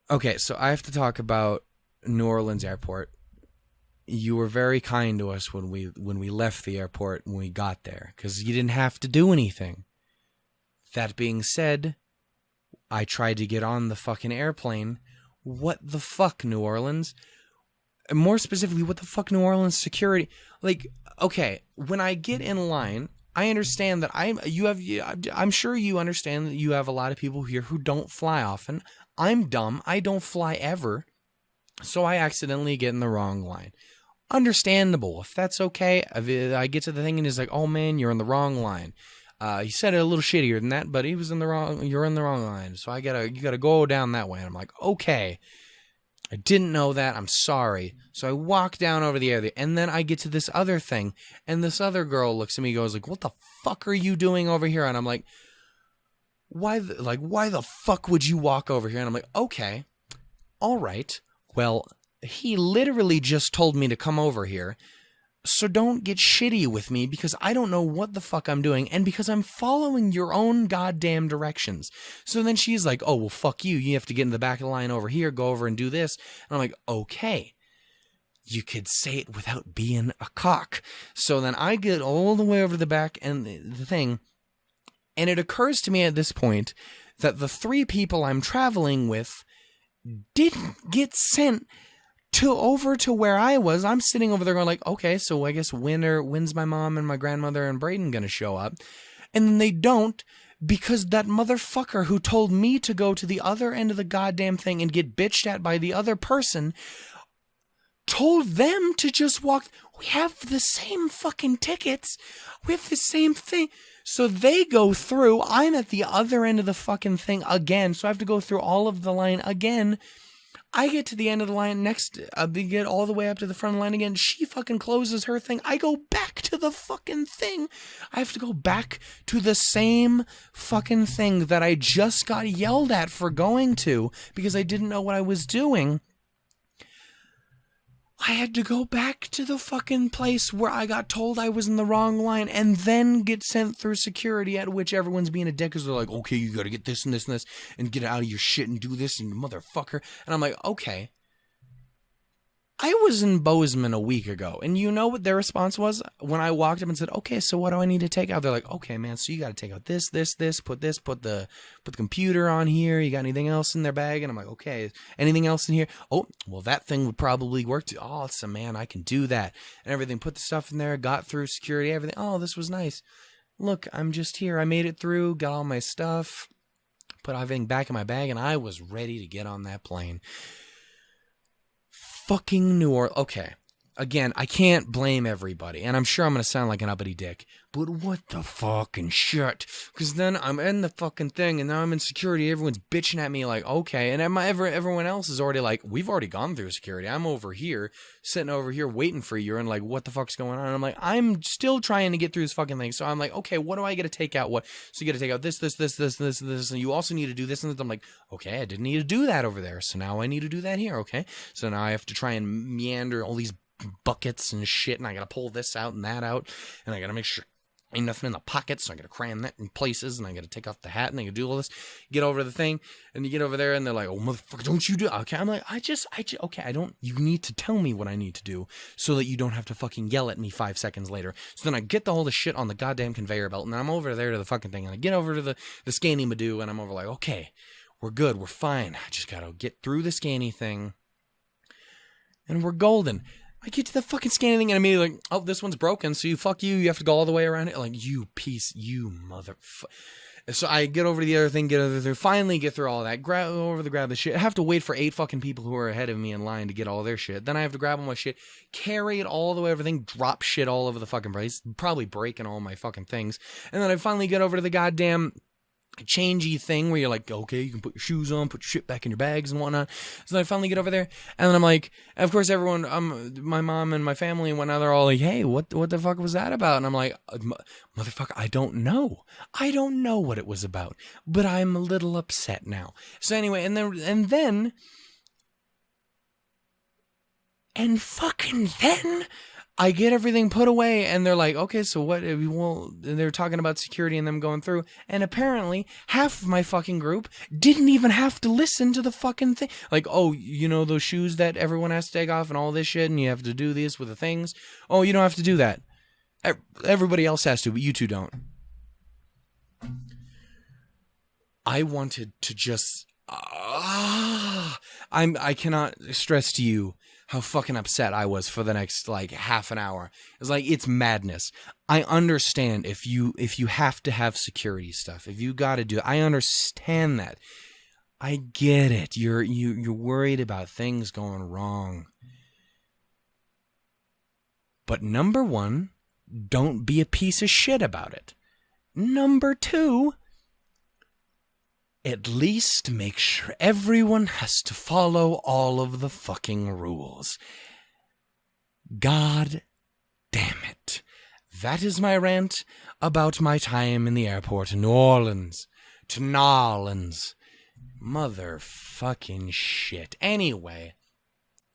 Okay, so I have to talk about New Orleans Airport. You were very kind to us when we left the airport, when we got there, because you didn't have to do anything. That being said, I tried to get on the fucking airplane. What the fuck, New Orleans? And more specifically, what the fuck, New Orleans security? Like, okay, when I get in line, I understand that I'm sure you understand that you have a lot of people here who don't fly often. I'm dumb. I don't fly ever. So I accidentally get in the wrong line. Understandable. If that's okay, I get to the thing and he's like, "Oh man, you're in the wrong line." He said it a little shittier than that, but he was in the wrong. You're in the wrong line. So you gotta go down that way. And I'm like, okay. I didn't know that. I'm sorry. So I walk down over the area, and then I get to this other thing, and this other girl looks at me, goes like, "What the fuck are you doing over here?" And I'm like, why the fuck would you walk over here? And I'm like, okay, all right. Well, he literally just told me to come over here. So don't get shitty with me because I don't know what the fuck I'm doing and because I'm following your own goddamn directions. So then she's like, "Oh, well, fuck you. You have to get in the back of the line over here, go over and do this." And I'm like, okay, you could say it without being a cock. So then I get all the way over to the back and the thing. And it occurs to me at this point that the 3 people I'm traveling with didn't get sent over to where I was. I'm sitting over there going like, okay, so I guess when's my mom and my grandmother and Braden gonna show up? And then they don't, because that motherfucker who told me to go to the other end of the goddamn thing and get bitched at by the other person told them to just walk. We have the same fucking tickets. We have the same thing. So they go through. I'm at the other end of the fucking thing again. So I have to go through all of the line again. I get to the end of the line next, we get all the way up to the front of the line again. She fucking closes her thing. I go back to the fucking thing. I have to go back to the same fucking thing that I just got yelled at for going to because I didn't know what I was doing. I had to go back to the fucking place where I got told I was in the wrong line and then get sent through security, at which everyone's being a dick because they're like, "Okay, you got to get this and this and this and get out of your shit and do this and motherfucker." And I'm like, okay. I was in Bozeman a week ago, and you know what their response was when I walked up and said, "Okay, so what do I need to take out?" They're like, "Okay, man, so you got to take out this, put the computer on here. You got anything else in their bag?" And I'm like, "Okay, anything else in here?" "Oh, well, that thing would probably work too." "Oh, so man, I can do that." And everything, put the stuff in there, got through security, everything. "Oh, this was nice. Look, I'm just here. I made it through, got all my stuff, put everything back in my bag, and I was ready to get on that plane." Fucking New Orleans. Okay. Again, I can't blame everybody, and I'm sure I'm going to sound like an uppity dick, but what the fucking shit? Because then I'm in the fucking thing, and now I'm in security, everyone's bitching at me like, okay, and everyone else is already like, "We've already gone through security. I'm over here, sitting over here waiting for you," and like, what the fuck's going on? And I'm like, I'm still trying to get through this fucking thing, so I'm like, okay, what do I get to take out? What? So you got to take out this, and you also need to do this, and I'm like, okay, I didn't need to do that over there, so now I need to do that here, okay? So now I have to try and meander all these buckets and shit, and I gotta pull this out and that out, and I gotta make sure ain't nothing in the pockets, so I gotta cram that in places, and I gotta take off the hat, and I gotta do all this, get over the thing, and you get over there, and they're like, "Oh, motherfucker, don't you do it?" Okay, I'm like, okay, I don't, you need to tell me what I need to do, so that you don't have to fucking yell at me 5 seconds later. So then I get all the shit on the goddamn conveyor belt, and I'm over there to the fucking thing, and I get over to the scanny madoo, and I'm over like, okay, we're good, we're fine, I just gotta get through the scanny thing, and we're golden. I get to the fucking scanning thing and immediately like, "Oh, this one's broken, so you have to go all the way around it." Like, you motherfucker. So I get over to the other thing, finally get through all that, grab the shit. I have to wait for 8 fucking people who are ahead of me in line to get all their shit. Then I have to grab all my shit, carry it all the way, everything, drop shit all over the fucking place, probably breaking all my fucking things. And then I finally get over to the goddamn changey thing where you're like, okay, you can put your shoes on, put your shit back in your bags and whatnot. So I finally get over there, and then I'm like, and of course everyone, my mom and my family and whatnot, they're all like, hey, what the fuck was that about? And I'm like, motherfucker, I don't know what it was about, but I'm a little upset now. So anyway, and then I get everything put away, and they're like, okay, so what? Well, they're talking about security and them going through, and apparently half of my fucking group didn't even have to listen to the fucking thing. Like, oh, you know those shoes that everyone has to take off and all this shit, and you have to do this with the things? Oh, you don't have to do that. Everybody else has to, but you two don't. I wanted to just... I cannot stress to you how fucking upset I was for the next like half an hour. It's like, it's madness. I understand if you have to have security stuff, if you got to do it, I understand that. I get it. You're worried about things going wrong. But number one, don't be a piece of shit about it. Number two, at least make sure everyone has to follow all of the fucking rules. God damn it. That is my rant about my time in the airport in New Orleans. To Nolans. Motherfucking shit. Anyway,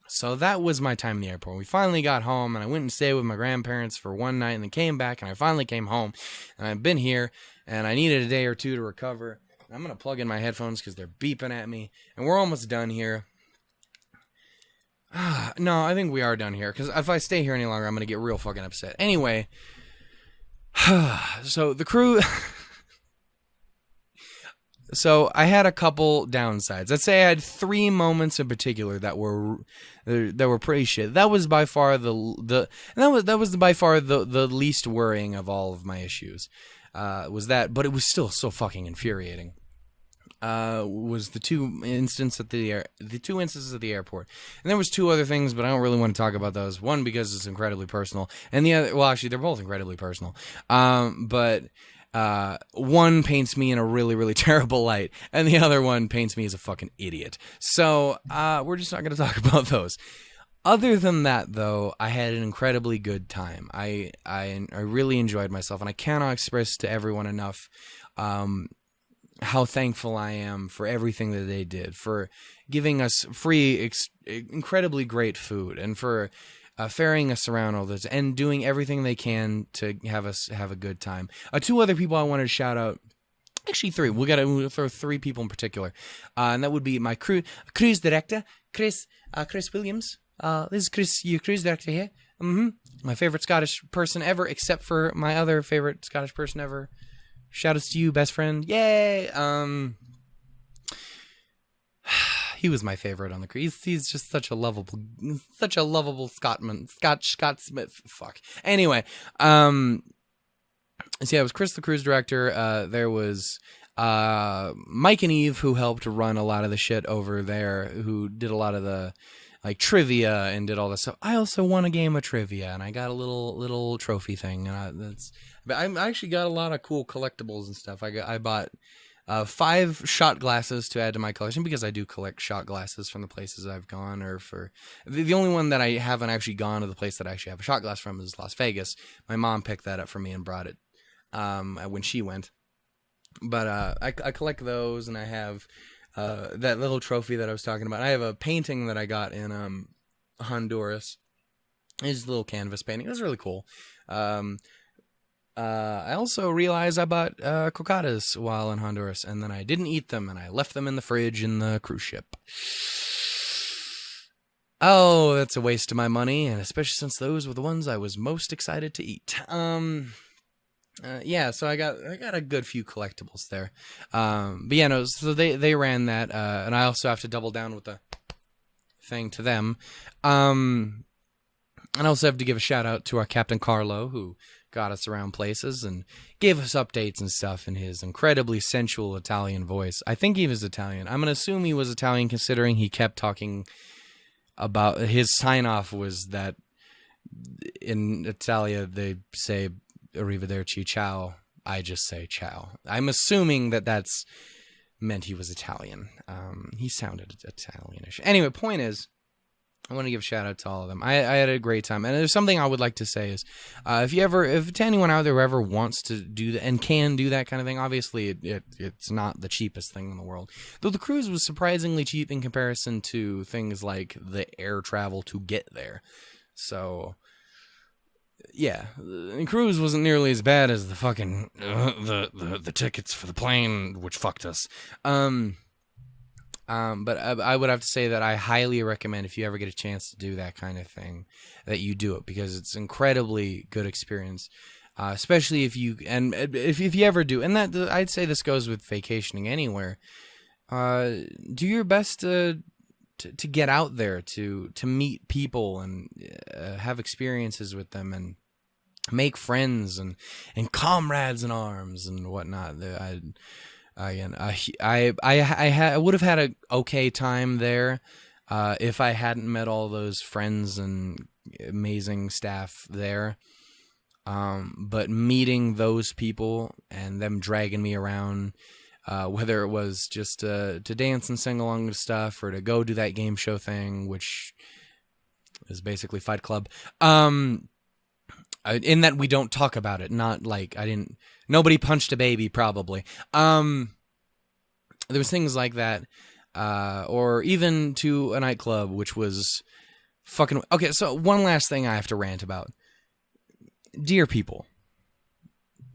so that was my time in the airport. We finally got home, and I went and stayed with my grandparents for one night, and then came back, and I finally came home. And I've been here, and I needed a day or two to recover. I'm going to plug in my headphones because they're beeping at me. And we're almost done here. No, I think we are done here. Because if I stay here any longer, I'm going to get real fucking upset. Anyway. So the crew... So I had a couple downsides. I'd say I had 3 moments in particular that were pretty shit. That was by far the least worrying of all of my issues. Was that, but it was still so fucking infuriating. Was the two instances at the airport, and there was 2 other things, but I don't really want to talk about those. One, because it's incredibly personal, and the other, well, actually, they're both incredibly personal. But one paints me in a really, really terrible light, and the other one paints me as a fucking idiot. So we're just not going to talk about those. Other than that, though, I had an incredibly good time. I really enjoyed myself, and I cannot express to everyone enough how thankful I am for everything that they did, for giving us free, incredibly great food, and for ferrying us around all this, and doing everything they can to have us have a good time. 2 other people I wanted to shout out. Actually, 3. We'll throw 3 people in particular, and that would be my cruise director, Chris Williams. This is Chris, your cruise director here. My favorite Scottish person ever, except for my other favorite Scottish person ever. Shout outs to you, best friend. Yay! He was my favorite on the cruise. He's just such a lovable Scotsman. Scotsmith. Fuck. Anyway, so yeah, it was Chris, the cruise director. There was Mike and Eve, who helped run a lot of the shit over there, who did a lot of the like trivia and did all this stuff. I also won a game of trivia, and I got a little trophy thing. But I actually got a lot of cool collectibles and stuff. I bought 5 shot glasses to add to my collection, because I do collect shot glasses from the places I've gone, or for the only one that I haven't actually gone to the place that I actually have a shot glass from is Las Vegas. My mom picked that up for me and brought it when she went. But I collect those, and I have that little trophy that I was talking about. I have a painting that I got in Honduras. It's a little canvas painting. It was really cool. I also realized I bought cocadas while in Honduras, and then I didn't eat them, and I left them in the fridge in the cruise ship. Oh, that's a waste of my money, and especially since those were the ones I was most excited to eat. Yeah, so I got a good few collectibles there. But yeah, no, so they ran that, and I also have to double down with the thing to them. And I also have to give a shout out to our Captain Carlo, who got us around places and gave us updates and stuff in his incredibly sensual Italian voice. I think he was Italian. I'm going to assume he was Italian, considering he kept talking about his sign-off was that in Italia they say arrivederci, ciao, I just say ciao. I'm assuming that that's meant he was Italian. He sounded Italianish. Anyway, point is, I want to give a shout out to all of them. I had a great time. And there's something I would like to say is, if to anyone out there who ever wants to do that and can do that kind of thing, obviously it's not the cheapest thing in the world. Though the cruise was surprisingly cheap in comparison to things like the air travel to get there. So, yeah, the cruise wasn't nearly as bad as the fucking, the tickets for the plane, which fucked us. But I would have to say that I highly recommend, if you ever get a chance to do that kind of thing, that you do it, because it's incredibly good experience, especially if you ever do. And that, I'd say this goes with vacationing anywhere. Do your best to get out there, to meet people and have experiences with them and make friends and comrades in arms and whatnot. I would have had an okay time there if I hadn't met all those friends and amazing staff there. But meeting those people and them dragging me around, whether it was just to dance and sing along to stuff or to go do that game show thing, which is basically Fight Club. In that we don't talk about it, not like nobody punched a baby, probably. There was things like that, or even to a nightclub, which was fucking... Okay, so one last thing I have to rant about. Dear people,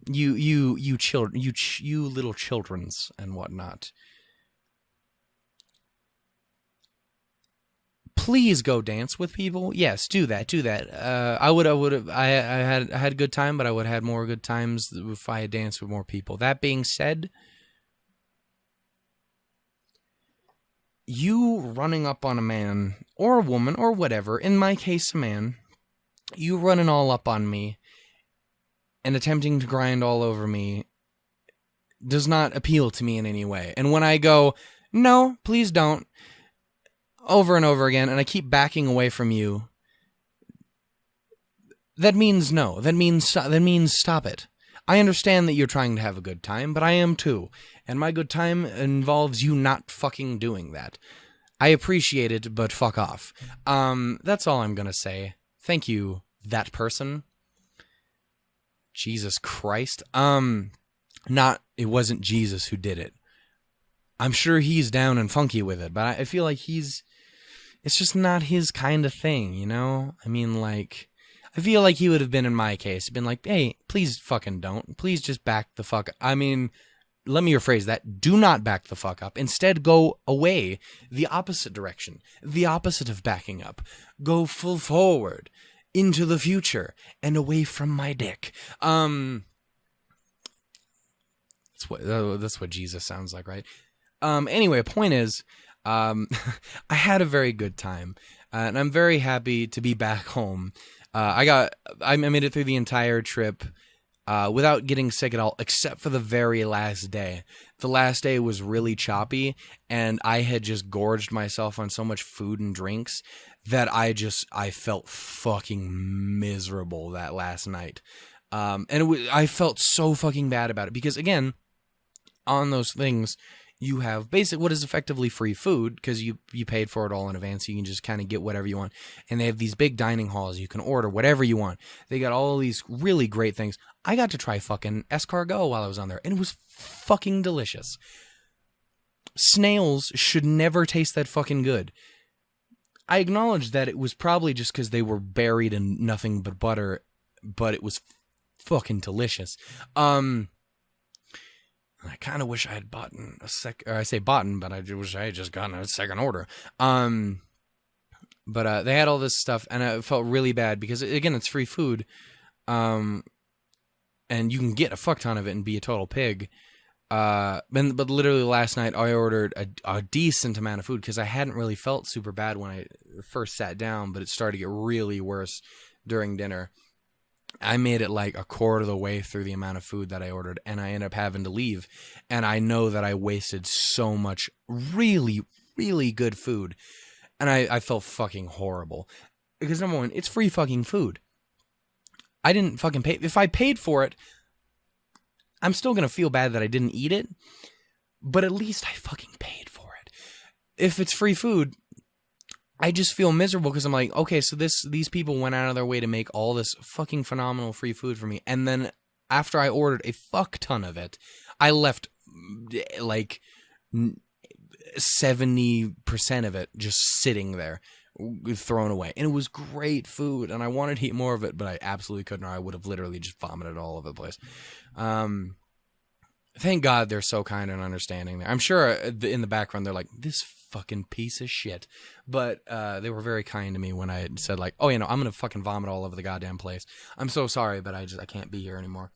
you children, you little childrens and whatnot, please go dance with people. Yes, do that. I had a good time, but I would have had more good times if I had danced with more people. That being said, you running up on a man or a woman or whatever, in my case a man, you running all up on me and attempting to grind all over me does not appeal to me in any way. And when I go, no, please don't, over and over again, and I keep backing away from you, that means no. That means stop it. I understand that you're trying to have a good time, but I am too. And my good time involves you not fucking doing that. I appreciate it, but fuck off. That's all I'm gonna say. Thank you, that person. Jesus Christ. It wasn't Jesus who did it. I'm sure he's down and funky with it, but I feel like it's just not his kind of thing, you know? I mean, like, I feel like he would have been in my case, been like, hey, please fucking don't. Please just back the fuck up. I mean, let me rephrase that. Do not back the fuck up. Instead, go away the opposite direction. The opposite of backing up. Go full forward into the future and away from my dick. That's what Jesus sounds like, right? Anyway, point is, I had a very good time, and I'm very happy to be back home. I made it through the entire trip without getting sick at all, except for the very last day. The last day was really choppy, and I had just gorged myself on so much food and drinks that I felt fucking miserable that last night. I felt so fucking bad about it, because again, on those things, you have what is effectively free food, because you paid for it all in advance. So you can just kind of get whatever you want. And they have these big dining halls. You can order whatever you want. They got all these really great things. I got to try fucking escargot while I was on there, and it was fucking delicious. Snails should never taste that fucking good. I acknowledge that it was probably just because they were buried in nothing but butter, but it was fucking delicious. I kind of wish I had but I wish I had just gotten a second order. But they had all this stuff, and I felt really bad because, again, it's free food, and you can get a fuck ton of it and be a total pig. But literally last night I ordered a decent amount of food because I hadn't really felt super bad when I first sat down, but it started to get really worse during dinner. I made it like a quarter of the way through the amount of food that I ordered, and I ended up having to leave. And I know that I wasted so much really, really good food. And I felt fucking horrible. Because number one, it's free fucking food. I didn't fucking pay. If I paid for it, I'm still going to feel bad that I didn't eat it, but at least I fucking paid for it. If it's free food, I just feel miserable because I'm like, okay, so these people went out of their way to make all this fucking phenomenal free food for me. And then after I ordered a fuck ton of it, I left like 70% of it just sitting there, thrown away. And it was great food, and I wanted to eat more of it, but I absolutely couldn't, or I would have literally just vomited all over the place. Thank God they're so kind and understanding there. I'm sure in the background they're like, this fucking piece of shit. But they were very kind to me when I said, like, oh, I'm going to fucking vomit all over the goddamn place. I'm so sorry, but I can't be here anymore.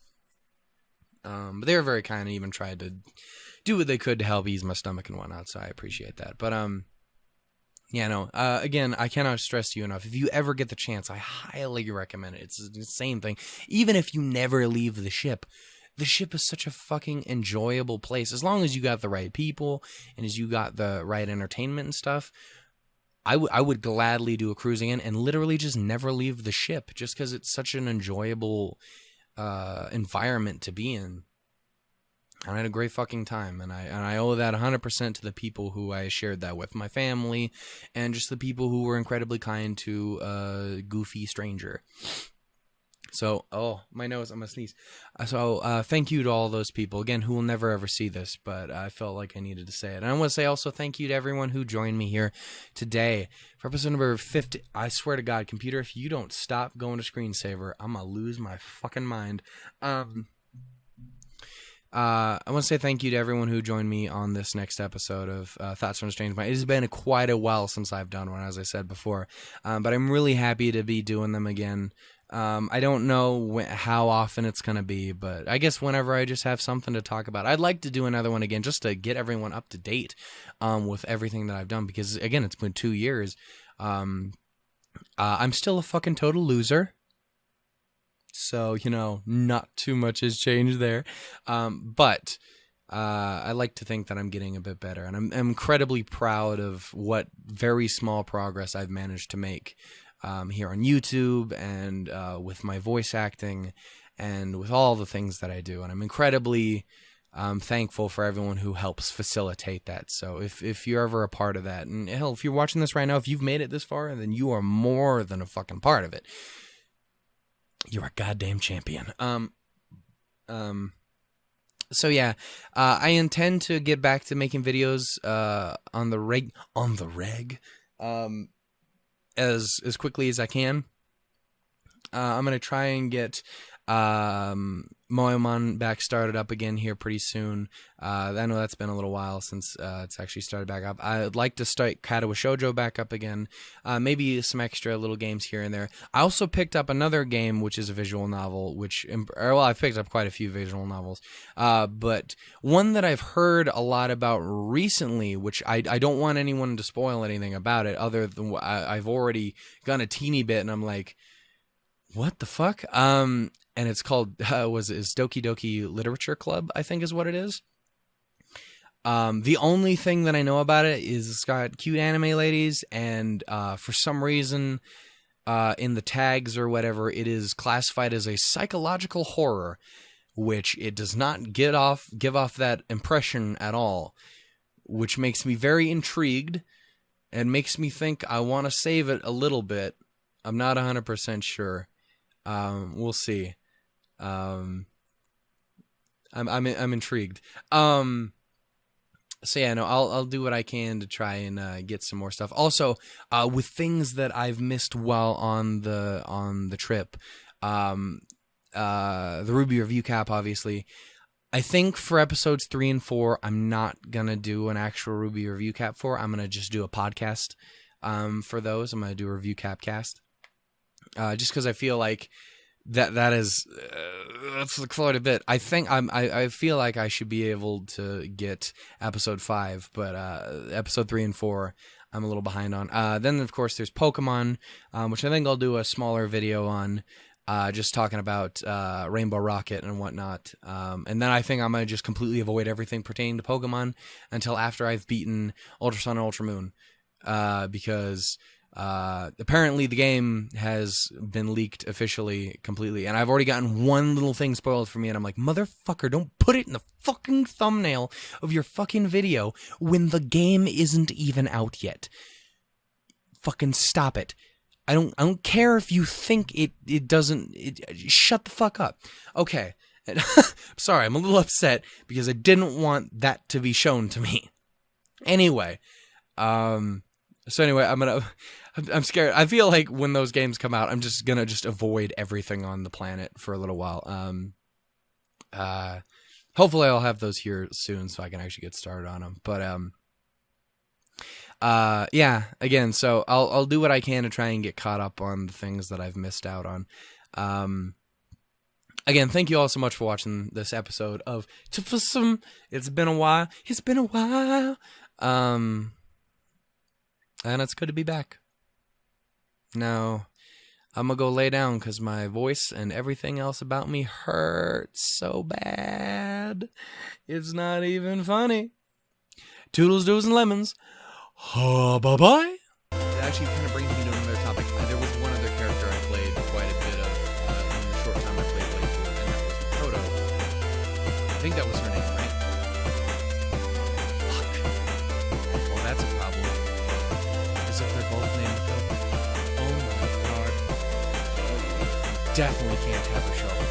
But they were very kind and even tried to do what they could to help ease my stomach and whatnot, so I appreciate that. But, again, I cannot stress to you enough. If you ever get the chance, I highly recommend it. It's the same thing. Even if you never leave the ship is such a fucking enjoyable place. As long as you got the right people and as you got the right entertainment and stuff, I would gladly do a Cruisin in and literally just never leave the ship just because it's such an enjoyable environment to be in. And I had a great fucking time, and I owe that 100% to the people who I shared that with, my family, and just the people who were incredibly kind to a goofy stranger. So, my nose, I'm going to sneeze. So, thank you to all those people, again, who will never ever see this, but I felt like I needed to say it. And I want to say also thank you to everyone who joined me here today for episode number 50. I swear to God, computer, if you don't stop going to screensaver, I'm going to lose my fucking mind. I want to say thank you to everyone who joined me on this next episode of Thoughts from a Strange Mind. It has been quite a while since I've done one, as I said before, but I'm really happy to be doing them again. I don't know how often it's going to be, but I guess whenever I just have something to talk about. I'd like to do another one again just to get everyone up to date with everything that I've done, because, again, it's been 2 years. I'm still a fucking total loser. So, not too much has changed there. But I like to think that I'm getting a bit better. And I'm incredibly proud of what very small progress I've managed to make here on YouTube and with my voice acting and with all the things that I do. And I'm incredibly thankful for everyone who helps facilitate that. So if you're ever a part of that, and hell, if you're watching this right now, if you've made it this far, then you are more than a fucking part of it. You're a goddamn champion. So yeah, I intend to get back to making videos on the reg as quickly as I can. I'm gonna try and get Moemon back started up again here pretty soon. I know that's been a little while since it's actually started back up. I'd like to start Katawa Shoujo back up again. Maybe some extra little games here and there. I also picked up another game, which is a visual novel, I've picked up quite a few visual novels. But one that I've heard a lot about recently, which I don't want anyone to spoil anything about it, other than I've already gone a teeny bit, and I'm like, what the fuck? And it's called, is Doki Doki Literature Club, I think is what it is. The only thing that I know about it is it's got cute anime ladies, and for some reason, in the tags or whatever, it is classified as a psychological horror, which it does not give off that impression at all, which makes me very intrigued and makes me think I want to save it a little bit. I'm not 100% sure. We'll see. I'm intrigued. So yeah, no, I'll do what I can to try and get some more stuff. Also, with things that I've missed while on the trip, the Ruby review cap, obviously. I think for episodes 3 and 4, I'm not gonna do an actual Ruby review cap for. I'm gonna just do a podcast. For those, I'm gonna do a review cap cast. Just because I feel like that is let's look forward a bit. I think I feel like I should be able to get episode 5, but episode 3 and 4 I'm a little behind on. Then of course there's Pokemon, which I think I'll do a smaller video on, just talking about Rainbow Rocket and whatnot. And then I think I'm gonna just completely avoid everything pertaining to Pokemon until after I've beaten Ultra Sun and Ultra Moon, because Apparently the game has been leaked officially completely, and I've already gotten one little thing spoiled for me, and I'm like, motherfucker, don't put it in the fucking thumbnail of your fucking video when the game isn't even out yet. Fucking stop it. I don't care if you think it doesn't. Shut the fuck up. Okay. Sorry, I'm a little upset because I didn't want that to be shown to me. Anyway, I'm scared. I feel like when those games come out, I'm just gonna avoid everything on the planet for a little while. Hopefully I'll have those here soon so I can actually get started on them. But yeah, again, so I'll do what I can to try and get caught up on the things that I've missed out on. Again, thank you all so much for watching this episode of TFSM. It's been a while. And it's good to be back. Now, I'm gonna go lay down because my voice and everything else about me hurts so bad. It's not even funny. Toodles, doodles, and lemons. Bye-bye. It actually kind of brings me to another topic. There was one other character I played quite a bit of in the short time I played playthrough, and that was Proto. I think that was her name, right? Fuck. Well, that's a problem. As if they're both named Proto. Oh my god. Definitely can't have her show up